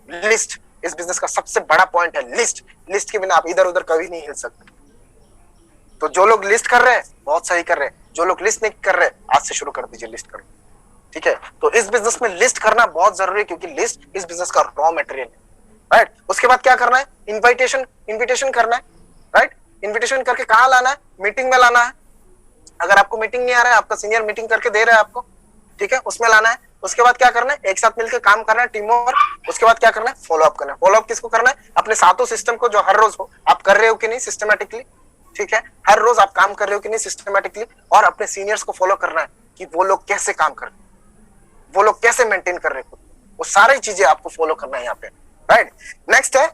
लिस्ट। इस बिजनेस का सबसे बड़ा पॉइंट है लिस्ट। लिस्ट के बिना आप इधर उधर कभी नहीं हिल सकते। तो जो लोग लिस्ट कर रहे हैं बहुत सही कर रहे हैं, जो लोग लिस्ट नहीं कर रहे आज से शुरू कर दीजिए लिस्ट करना, ठीक है? तो इस बिजनेस में लिस्ट करना बहुत जरूरी है, क्योंकि लिस्ट इस बिजनेस का रॉ मटेरियल है, राइट? उसके बाद क्या करना है? इन्विटेशन करना है, राइट? इन्विटेशन करके कहाँ लाना है? मीटिंग में लाना है। अगर आपको मीटिंग नहीं आ रहा है, आपका सीनियर मीटिंग करके दे रहा है आपको, ठीक है, उसमें लाना है। उसके बाद क्या करना है? एक साथ मिलकर काम करना है, टीम वर्क। उसके बाद क्या करना है? फॉलो अप करना है। फॉलो अप किसको करना है? अपने सातों सिस्टम को, जो हर रोज हो आप कर रहे हो कि नहीं सिस्टमेटिकली, ठीक है? हर रोज आप काम कर रहे हो कि नहीं सिस्टमेटिकली, और अपने सीनियर्स को फॉलो करना है कि वो लोग कैसे काम कर रहे हैं, वो लोग कैसे मेंटेन कर रहे हैं, वो सारी चीजें आपको फॉलो करना है यहाँ पे, राइट? नेक्स्ट है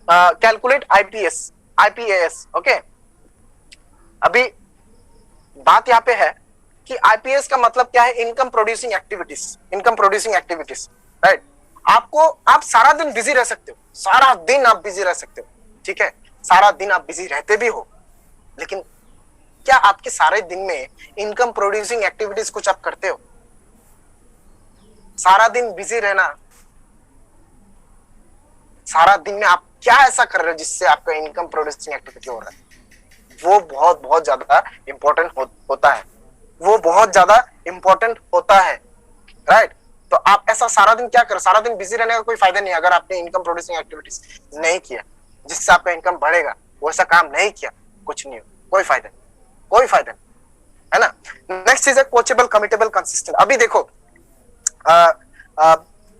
कैलकुलेट आईपीएस। ओके, अभी बात यहाँ पे है कि आईपीएस का मतलब क्या है? Income producing activities, right? आप सारा दिन बिजी रह सकते हो, सारा दिन आप बिजी रह सकते हो, ठीक है? सारा दिन आप बिजी रहते भी हो, लेकिन क्या आपके सारे दिन में इनकम प्रोड्यूसिंग एक्टिविटीज कुछ आप करते हो? सारा दिन बिजी रहना, सारा दिन में आप क्या ऐसा कर रहे हो जिससे आपका इनकम प्रोड्यूसिंग एक्टिविटी हो रहा है? वो बहुत ज्यादा इंपॉर्टेंट होता है, वो बहुत ज्यादा इंपॉर्टेंट होता है, राइट? तो आप ऐसा सारा दिन क्या करो? सारा दिन बिजी रहने का कोई फायदा नहीं। अगर आपने इनकम प्रोड्यूसिंग एक्टिविटीज नहीं किया जिससे आपका इनकम बढ़ेगा, वो ऐसा काम नहीं किया, कुछ नहीं हो, कोई फायदा नहीं, है ना? नेक्स्ट चीज है कोचेबल, कमिटेबल, कंसिस्टेंट। अभी देखो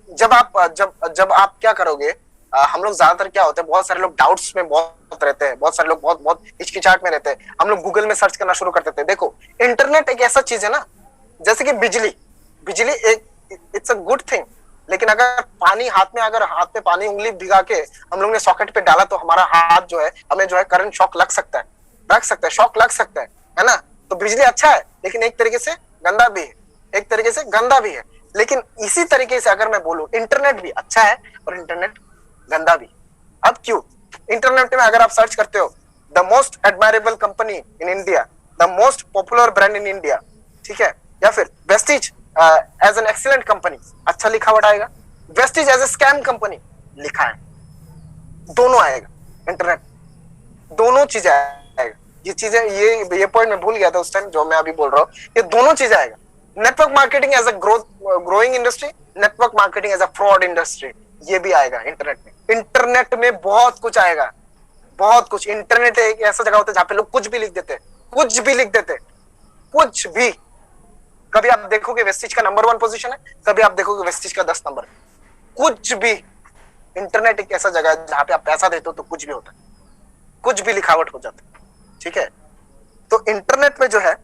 जब आप क्या करोगे, हम लोग ज्यादातर क्या होते हैं, बहुत सारे लोग डाउट्स में बहुत रहते हैं, बहुत सारे लोग बहुत हिचकिचाहट में रहते हैं। हम लोग गूगल में सर्च करना शुरू कर देते हैं। देखो इंटरनेट एक ऐसा चीज है ना, जैसे कि बिजली एक इट्स अ गुड थिंग, लेकिन अगर हाथ में पानी उंगली भिगा के हम लोग ने सॉकेट पे डाला तो हमारा हाथ जो है, हमें जो है करंट शॉक लग सकता है, शॉक लग सकता है ना? तो बिजली अच्छा है, लेकिन एक तरीके से गंदा भी है, लेकिन इसी तरीके से अगर मैं बोलूं इंटरनेट भी अच्छा है और इंटरनेट गंदा भी। अब क्यों? इंटरनेट में अगर आप सर्च करते हो the most admirable company in India, the most popular brand in India, ठीक है, या फिर Vestige as an excellent company, अच्छा लिखावट आएगा। Vestige as a scam company लिखा है, दोनों आएगा, इंटरनेट दोनों चीजें आएगा। ये चीजें ये पॉइंट मैं भूल गया था उस टाइम, जो मैं अभी बोल रहा हूँ, ये दोनों चीजें आएगा। Network marketing as a growing industry, network marketing as a fraud industry, ये भी आएगा इंटरनेट में। इंटरनेट में बहुत कुछ आएगा, बहुत कुछ। इंटरनेट एक ऐसा जगह होता है जहां पे लोग कुछ भी लिख देते, कुछ भी। कभी आप देखोगे वेस्टिज का नंबर 1 पोजीशन है, कभी आप देखोगे वेस्टिज का 10 नंबर, कुछ भी। इंटरनेट एक ऐसा जगह है जहां पे आप पैसा देते हो तो कुछ भी होता है, कुछ भी लिखावट हो जाता है, ठीक है? तो इंटरनेट में जो है,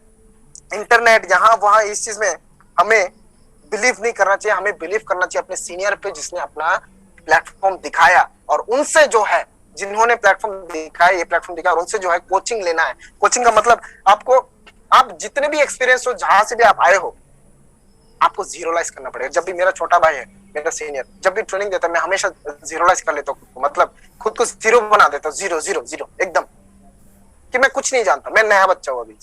इंटरनेट यहां वहां इस चीज में हमें बिलीव नहीं करना चाहिए, हमें बिलीव करना चाहिए अपने सीनियर पे जिसने अपना प्लेटफॉर्म दिखाया, और उनसे जो है, जिन्होंने प्लेटफॉर्म दिखाया, ये प्लेटफॉर्म दिखाया, और उनसे जो है कोचिंग लेना है। कोचिंग का मतलब आप जितने भी एक्सपीरियंस हो, जहां से भी आप आए हो, आपको जीरोलाइज करना पड़ेगा। जब भी मेरा छोटा भाई है, मेरा सीनियर, जब भी ट्रेनिंग देता है, मैं हमेशा जीरोलाइज कर लेता हूँ, मतलब खुद को जीरो बना देता हूँ, जीरो एकदम, कि मैं कुछ नहीं जानता, मैं नया बच्चा हूँ अभी।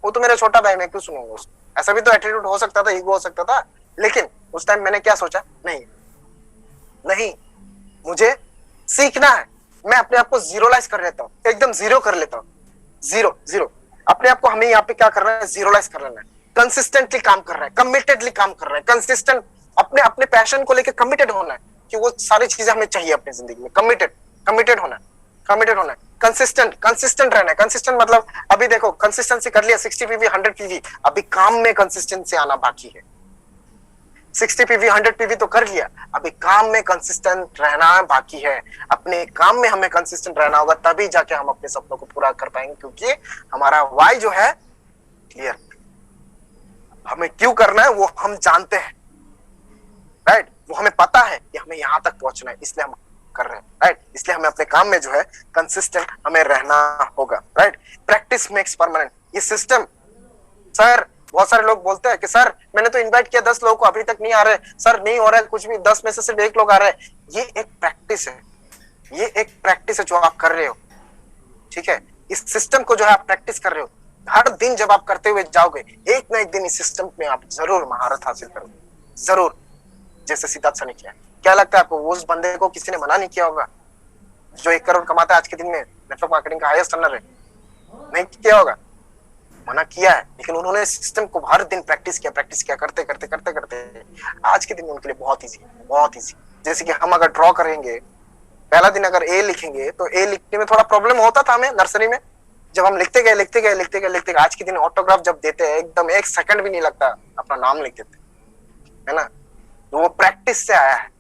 वो तो मेरा छोटा भाई, मैं क्यों सुनूंगा उसको? ऐसा भी तो एटीट्यूड हो सकता था, ईगो हो सकता था, लेकिन उस टाइम मैंने क्या सोचा, नहीं, मुझे सीखना है। मैं अपने आप को जीरोलाइज कर लेता हूँ, एकदम जीरो कर लेता हूँ, जीरो। अपने आप को हमें यहाँ पे क्या करना है? जीरोलाइज कर लेना है। कंसिस्टेंटली काम कर रहा है, कमिटेडली काम कर रहा है, कंसिस्टेंट, अपने पैशन को लेकर कमिटेड होना है कि वो सारी चीजें हमें चाहिए अपनी जिंदगी में। कमिटेड होना है, कंसिस्टेंट रहना है। कंसिस्टेंट मतलब अभी देखो, कंसिस्टेंसी कर लिया 60 पीवी 100 पीवी, अभी काम में कंसिस्टेंसी आना बाकी है। 60 पीवी 100 पीवी तो कर लिया, अभी काम में कंसिस्टेंट रहना बाकी है। अपने काम में हमें कंसिस्टेंट रहना होगा, तभी जाके हम अपने सपनों को पूरा कर पाएंगे, क्योंकि हमारा वाई जो है क्लियर, हमें क्यों करना है वो हम जानते हैं, राइट? वो हमें पता है कि हमें यहाँ वहां तक पहुंचना है, इसलिए हम कर रहे हैं, राइट। इसलिए हमें अपने काम में जो है कंसिस्टेंट हमें रहना होगा, राइट। Practice makes permanent. ये सिस्टम, सर बहुत सारे लोग बोलते हैं कि सर मैंने तो इनवाइट किया 10 लोगों को, अभी तक नहीं आ रहे, सर नहीं हो रहा है कुछ भी, 10 में से सिर्फ 1 लोग आ रहे हैं। ये एक प्रैक्टिस है, ये एक प्रैक्टिस है जो आप कर रहे हो, ठीक है। इस सिस्टम को जो है आप प्रैक्टिस कर रहे हो, हर दिन जब आप करते हुए जाओगे एक ना एक दिन इस सिस्टम में आप जरूर महारत हासिल करोगे, जरूर। जैसे सिद्धार्थ सर ने किया। क्या लगता है आपको, उस बंदे को किसी ने मना नहीं किया होगा जो 1 करोड़ कमाता है आज के दिन में, नेटवर्क मार्केटिंग का हाईएस्ट अर्नर है? नहीं किया होगा, मना किया है, लेकिन उन्होंने सिस्टम को हर दिन प्रैक्टिस किया करते करते आज के दिन में उनके लिए बहुत इजी, बहुत इजी। जैसे कि हम अगर ड्रॉ करेंगे, पहला दिन अगर ए लिखेंगे तो ए लिखने में थोड़ा प्रॉब्लम होता था हमें नर्सरी में, जब हम लिखते गए। आज के दिन ऑटोग्राफ जब देते हैं एकदम 1 सेकंड भी नहीं लगता, अपना नाम लिख देते, है ना। तो वो प्रैक्टिस से आया है।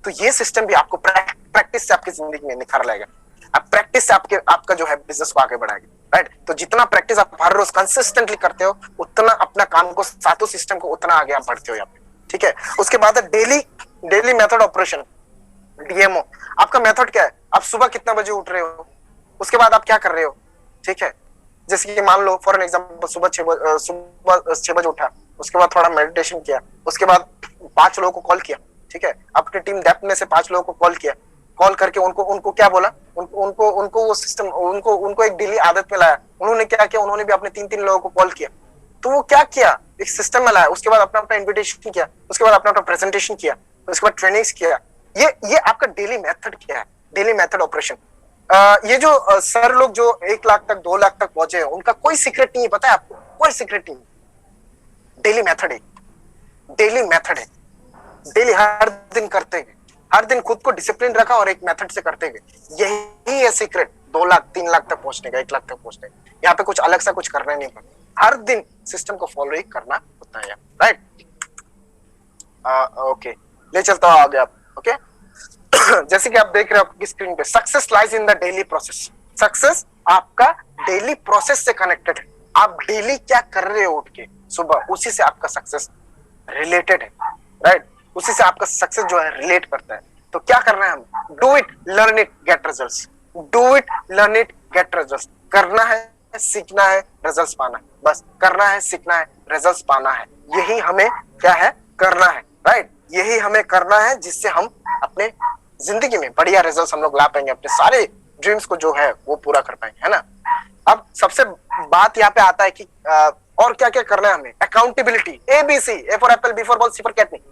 तो ये सिस्टम भी आपको प्रैक्टिस से आपकी जिंदगी में निखार लाएगा। आप प्रैक्टिस से आपका जो है बिजनेस को आगे बढ़ाएगा, राइट। तो जितना प्रैक्टिस आप हर रोज कंसिस्टेंटली करते हो, उतना अपना काम को, सातों सिस्टम को, उतना आगे आप बढ़ते हो यहाँ पे, ठीक है। उसके बाद है डेली मेथड ऑपरेशन, डीएमओ। आपका मेथड क्या है? आप सुबह कितना बजे उठ रहे हो, उसके बाद आप क्या कर रहे हो, ठीक है। जैसे कि मान लो फॉर एन एग्जांपल सुबह 6 बजे उठा, उसके बाद थोड़ा मेडिटेशन किया, उसके बाद 5 लोगों को कॉल किया, ठीक है। अपनी टीम डेप्थ में से 5 लोगों को कॉल किया, कॉल करके उनको क्या बोला, उनको वो सिस्टम, उनको एक डेली आदत में लाया। उन्होंने क्या किया, उन्होंने भी अपने 3 लोगों को कॉल किया। तो वो क्या किया, एक सिस्टम में लाया। उसके बाद अपना इन्विटेशन किया, उसके बाद अपना प्रेजेंटेशन किया, उसके बाद ट्रेनिंग्स किया। ये आपका डेली मेथड क्या है, डेली मेथड ऑपरेशन। ये जो सर लोग जो 1 लाख तक 2 लाख तक पहुंचे हैं, उनका कोई सीक्रेट नहीं है, पता है आपको, कोई सीक्रेट नहीं। डेली मेथड है, डेली मेथड है, डेली हर दिन करते हैं, हर दिन खुद को डिसिप्लिन रखा और एक मेथड से करते हैं। यही है सीक्रेट 2 लाख 3 लाख तक पहुंचने का, 1 लाख तक पहुंचने का। यहाँ पे कुछ अलग सा कुछ करना नहीं पड़ता, हर दिन सिस्टम को फॉलो ही करना होता है, राइट। ओके, ले चलता हूँ आगे आप, ओके। जैसे कि आप देख रहे हो आपकी स्क्रीन पे, success lies in the daily process. Success आपका डेली प्रोसेस से कनेक्टेड है। आप डेली क्या कर रहे हो उठ के सुबह, उसी से आपका सक्सेस रिलेटेड है, राइट। उसी से आपका सक्सेस जो है रिलेट करता है। तो क्या करना है हम, do it, learn it, gate results. Do it, learn it, gate results. करना है, सीखना है, रिजल्ट्स पाना है, बस करना है, सीखना है, रिजल्ट्स पाना है। यही हमें क्या है, करना है, राइट। यही हमें करना है, जिससे हम अपने जिंदगी में बढ़िया रिजल्ट्स हम लोग ला पाएंगे, अपने सारे ड्रीम्स को जो है वो पूरा कर पाएंगे, है ना। अब सबसे बात यहाँ पे आता है कि और क्या क्या करना है हमें। Accountability, ABC, A for apple, B for ball, C for cat नहीं,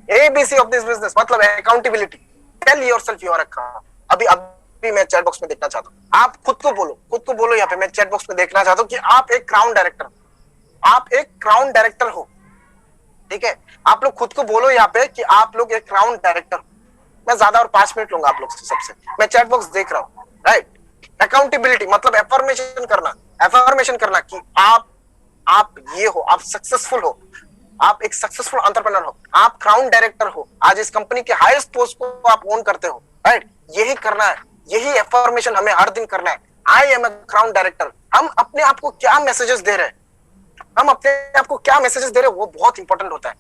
ABC ऑफ दिस बिजनेस मतलब accountability. Tell yourself you are a crown. अभी मैं चैट बॉक्स में देखना चाहता हूँ, आप खुद को बोलो यहाँ पे, मैं चैट बॉक्स में देखना चाहता हूँ कि आप एक क्राउन डायरेक्टर, आप एक क्राउन डायरेक्टर हो, ठीक है। आप लोग खुद को बोलो यहाँ पे कि आप लोग एक क्राउन डायरेक्टर। मैं ज्यादा और 5 मिनट लूंगा आप लोग से, सबसे मैं चैट बॉक्स देख रहा हूँ, राइट। अकाउंटेबिलिटी मतलब एफर्मेशन करना कि आप ये हो, आप सक्सेसफुल हो, आप एक सक्सेसफुल एंटरप्रेन्योर हो, आप क्राउन डायरेक्टर हो, आज इस कंपनी के हाईएस्ट पोस्ट को आप ओन करते हो, राइट। यही करना है, यही एफर्मेशन हमें हर दिन करना है। I am a crown director. हम अपने आप को क्या मैसेजेस दे रहे हैं, हम अपने आप को क्या मैसेजेस दे रहे हैं, वो बहुत इंपॉर्टेंट होता है।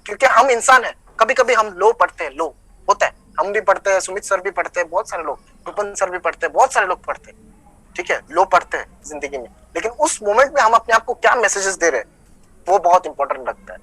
क्योंकि हम इंसान हैं, कभी कभी हम लो पढ़ते हैं, लो होता है, हम भी पढ़ते हैं, सुमित सर भी पढ़ते हैं, बहुत सारे लोग, रूपन सर भी पढ़ते हैं, बहुत सारे लोग पढ़ते हैं, ठीक है, लो पढ़ते हैं जिंदगी में। लेकिन उस मोमेंट में हम अपने आप को क्या मैसेजेस दे रहे हैं, वो बहुत इंपॉर्टेंट लगता है।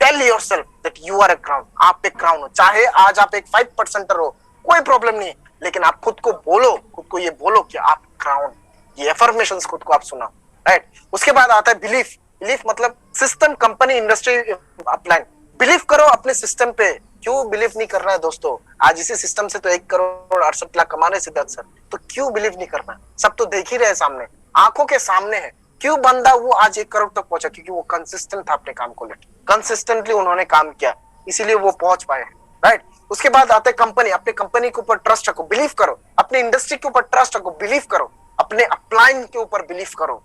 Tell yourself that you are a crown. आप एक क्राउन हो, चाहे आज आप एक 5% हो, कोई प्रॉब्लम नहीं है, लेकिन आप खुद को बोलो, खुद को ये बोलो कि आप क्राउन। ये एफर्मेशंस खुद को आप सुनाओ, राइट। उसके बाद आता है बिलीफ। बिलीफ मतलब system, company, industry, upline. Believe करो अपने सिस्टम पे। क्यों बिलीव नहीं करना है दोस्तों? आज इसी सिस्टम से तो 1 करोड़ 68 लाख कमा रहे सिद्धार्थ सर, तो क्यों बिलीव नहीं करना? सब तो देख ही रहे सामने, आंखों के सामने है। क्यों बंदा वो आज 1 करोड़ तक पहुंचा? क्योंकि वो कंसिस्टेंट था अपने काम को लेकर, कंसिस्टेंटली उन्होंने काम किया, इसीलिए वो पहुंच पाए, राइट। उसके बाद आते हैं कंपनी। अपने कंपनी के ऊपर ट्रस्ट रखो, बिलीव करो। अपने इंडस्ट्री के ऊपर ट्रस्ट रखो, बिलीव करो। अपने अपलाइन के ऊपर बिलीव करो,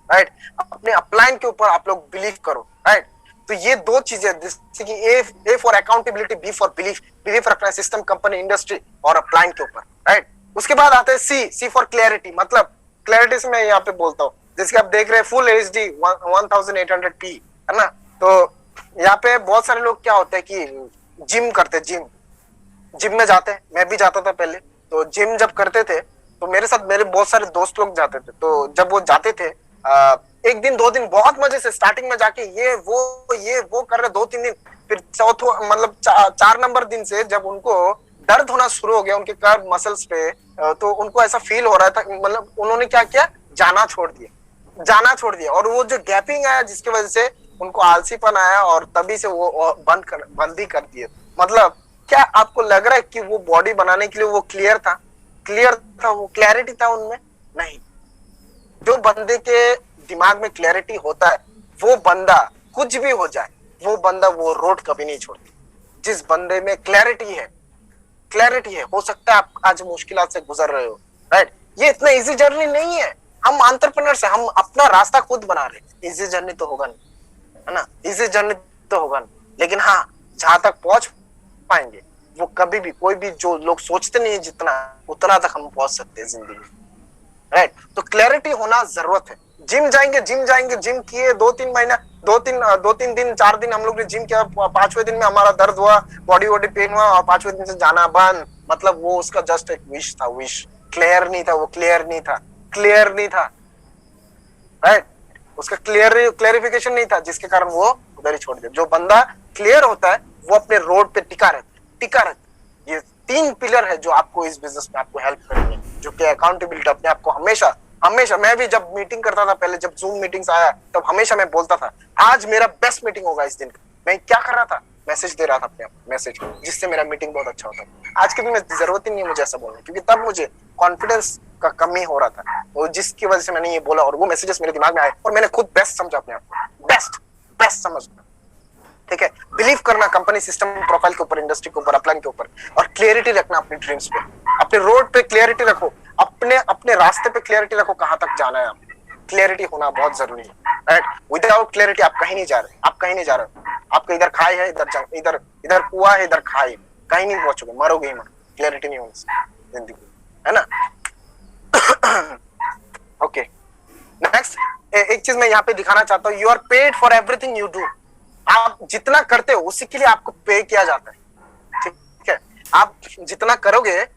राइट। अपने अपलाइन के ऊपर आप लोग बिलीव करो, राइट। तो ये 2 चीजें, जैसे कि A for accountability, B for belief. Belief रखना है सिस्टम, कंपनी, इंडस्ट्री और अपलाइन के ऊपर, राइट। उसके बाद आते हैं सी फॉर क्लैरिटी। मतलब क्लैरिटी से मैं यहाँ पे बोलता हूँ, जैसे कि आप देख रहे हैं फुल HD 1800p, है ना। तो यहाँ पे बहुत सारे लोग क्या होते हैं कि जिम करते हैं, जिम, जिम में जाते हैं, मैं भी जाता था पहले। तो जिम जब करते थे तो मेरे साथ मेरे बहुत सारे दोस्त लोग जाते थे। तो जब वो जाते थे एक दिन 2 दिन बहुत मजे से स्टार्टिंग में जाके ये वो कर रहे 2-3 दिन, फिर चौथो मतलब 4 नंबर दिन से जब उनको दर्द होना शुरू हो गया उनके कर्व मसल्स पे, तो उनको ऐसा फील हो रहा था, मतलब उन्होंने क्या किया, जाना छोड़ दिया। और वो जो गैपिंग आया जिसकी वजह से उनको आलसीपन आया और तभी से वो बंद ही कर दिए। मतलब क्या आपको लग रहा है कि वो बॉडी बनाने के लिए वो क्लियर था, वो क्लैरिटी था उनमें? नहीं। जो बंदे के दिमाग में क्लैरिटी होता है वो बंदा कुछ भी हो जाए, वो बंदा वो रोड कभी नहीं छोड़ता। जिस बंदे में क्लैरिटी है, हो सकता है आप आज मुश्किलात से गुजर रहे हो, राइट? ये इतना इजी जर्नी नहीं है। हम एंटरप्रेन्योर्स हैं, हम अपना रास्ता खुद बना रहे हैं। इजी जर्नी तो होगा नहीं, है ना? इजी जर्नी तो होगा नहीं, लेकिन हाँ, जहां तक पहुंच पाएंगे वो कभी भी, कोई भी जो लोग सोचते नहीं है जितना, उतना तक हम पहुंच सकते हैं जिंदगी में, राइट? तो क्लैरिटी होना जरूरत है। जिम जाएंगे, जिम किए 2-3 महीना, 2-3 दिन 4 दिन हम लोग ने जिम किया, 5वें दिन में हमारा दर्द हुआ, बॉडी पेन हुआ और 5वें दिन से जाना बंद। मतलब वो उसका जस्ट एक विश था, क्लियर नहीं था, राइट? उसका क्लियरिफिकेशन नहीं था, जिसके कारण वो उधर ही छोड़ दिया। जो बंदा क्लियर होता है वो अपने रोड पे टिका रहता है। ये 3 पिलर है जो आपको इस बिजनेस में आपको हेल्प करेंगे, जो कि अकाउंटेबिलिटी, अपने आप को हमेशा, मैं भी जब मीटिंग करता था पहले, जब जूम मीटिंग्स आया तब हमेशा मैं बोलता था आज मेरा बेस्ट मीटिंग होगा इस दिन का। मैं क्या कर रहा था, मैसेज दे रहा था अपने आप, मैसेज, जिससे मेरा मीटिंग बहुत अच्छा होता। आज के दिन में जरूरत ही नहीं है मुझे ऐसा बोलने, क्योंकि तब मुझे कॉन्फिडेंस का कमी हो रहा था, वो जिसकी वजह से मैंने ये बोला और वो मैसेजेस मेरे दिमाग में आए और मैंने खुद बेस्ट समझा अपने आप को, बेस्ट समझना। ठीक है, बिलीव करना कंपनी सिस्टम प्रोफाइल के ऊपर, इंडस्ट्री के ऊपर, अपलाइन के ऊपर, और क्लियरिटी रखना अपने ड्रीम्स पे, अपने रोड पे क्लियरिटी रखो, अपने रास्ते पे क्लियरिटी रखो, कहां तक जाना है आपको। क्लियरिटी होना बहुत जरूरी है, राइट? विदाउट क्लियरिटी आप कहीं नहीं जा रहे, आपका इधर खाई है, इधर कुआं है, इधर खाई, कहीं नहीं पहुंचोगे, मरोगे ही मरोगे। क्लियरिटी नहीं होने से जिंदगी, है ना? ओके, नेक्स्ट एक चीज मैं यहाँ पे दिखाना चाहता हूँ, you are paid for everything you do. आप जितना करते हो उसी के लिए आपको पे किया जाता है, ठीक है? आप जितना करोगे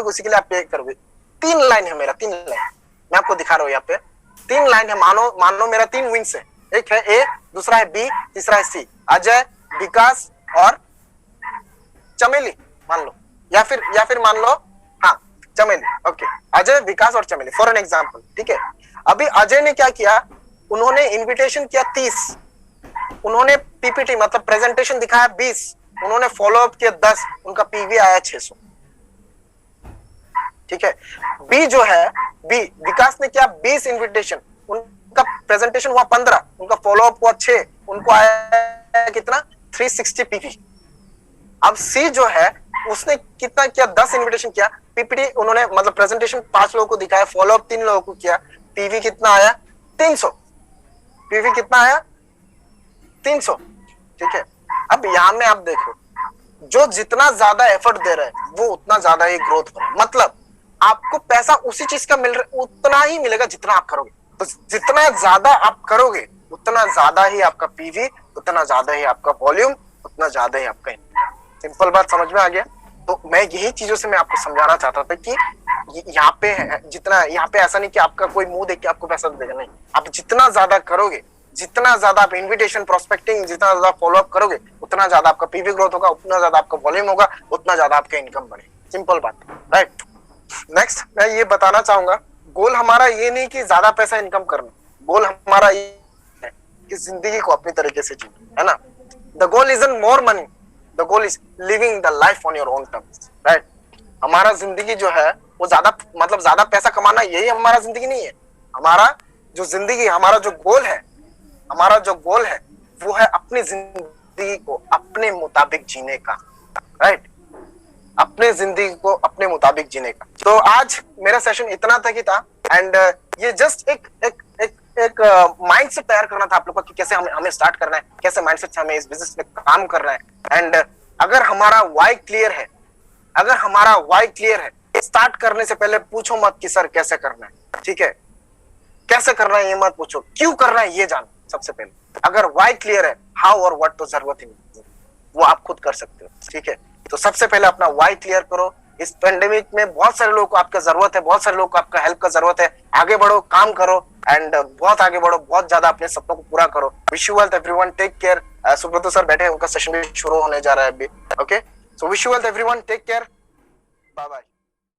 उसी के लिए आप पे करोगे। 3 लाइन है मेरा, 3 लाइन मैं आपको दिखा रहा हूँ यहाँ पे। 3 लाइन है, मानो मेरा 3 विंग्स है, एक है ए, दूसरा है बी, तीसरा है सी। अजय, विकास और चमेली मान लो, या फिर मान लो, हाँ, चमेली। ओके, अजय, विकास और चमेली फॉर एन एग्जाम्पल, ठीक है? अभी अजय ने क्या किया, उन्होंने इन्विटेशन किया 30, उन्होंने पीपीटी मतलब प्रेजेंटेशन दिखाया 20, उन्होंने फॉलो अप किया 10, उनका पीवी आया 600, ठीक है? बी जो है, विकास ने किया 20 इन्विटेशन, उनका प्रेजेंटेशन हुआ 15, उनका फॉलो अप हुआ 6, उनको आया कितना, 360 पीवी। अब सी जो है, उसने कितना किया, 10 इन्विटेशन किया, पीपीटी उन्होंने मतलब प्रेजेंटेशन 5 लोगों को दिखाया, फॉलो अप 3 लोगों को किया, पीवी कितना आया, 300। पीवी कितना आया, 300, ठीक है? अब यहां में आप देखो, जो जितना ज्यादा एफर्ट दे रहे हैं वो उतना ज्यादा ही ग्रोथ हो रहा है। मतलब आपको पैसा उसी चीज का मिल रहा है, उतना ही मिलेगा जितना आप करोगे। तो जितना ज्यादा आप करोगे उतना ज्यादा ही आपका पीवी, उतना ज्यादा ही आपका वॉल्यूम, उतना ज्यादा ही आपका इनकम। सिंपल बात समझ में आ गया? तो मैं यही चीजों से मैं आपको समझाना चाहता था कि यहाँ पे जितना, यहाँ पे ऐसा नहीं कि आपका कोई मुंह देख के आपको पैसा देगा, नहीं। आप जितना ज्यादा करोगे, जितना ज्यादा आप इन्विटेशन प्रोस्पेक्टिंग, जितना ज्यादा फॉलोअप करोगे, उतना ज्यादा आपका पीवी ग्रोथ होगा, उतना ज्यादा आपका वॉल्यूम होगा, उतना ज्यादा आपका इनकम बढ़े। सिंपल बात, राइट? नेक्स्ट मैं ये बताना चाहूंगा, गोल हमारा ये नहीं कि ज्यादा पैसा इनकम करना, गोल हमारा ये है कि जिंदगी को अपनी तरीके से जीना, है ना? The goal isn't more money, the goal is living the life on your own terms, right? हमारा जिंदगी जो है वो ज्यादा, मतलब ज्यादा पैसा कमाना, यही हमारा जिंदगी नहीं है। हमारा जो जिंदगी, हमारा जो गोल है वो है अपनी जिंदगी को अपने मुताबिक जीने का, राइट? अपने जिंदगी को अपने मुताबिक जीने का। तो आज मेरा सेशन इतना तक ही था, एंड ये जस्ट एक माइंडसेट तैयार करना था आप लोगों का कि कैसे हमें स्टार्ट करना है, कैसे माइंडसेट से हमें इस बिजनेस में काम करना है। एंड अगर हमारा वाई क्लियर है, स्टार्ट करने से पहले पूछो मत कि सर कैसे करना है, ठीक है? कैसे करना है ये मत पूछो, क्यों करना है ये जानो सबसे पहले। अगर वाई क्लियर है, हाउ और व्हाट तो जरूरत ही नहीं, वो आप खुद कर सकते हो, ठीक है? तो सबसे पहले अपना वाई क्लियर करो। इस पेंडेमिक में बहुत सारे लोगों को आपका जरूरत है, बहुत सारे लोगों को आपका हेल्प का जरूरत है। आगे बढ़ो, काम करो एंड बहुत आगे बढ़ो, बहुत ज्यादा अपने सपनों को पूरा करो। Wish you wealth everyone, take care. Subrata sir बैठे हैं, उनका सेशन भी शुरू होने जा रहा है अभी। Okay, so wish you wealth everyone, take care, bye bye.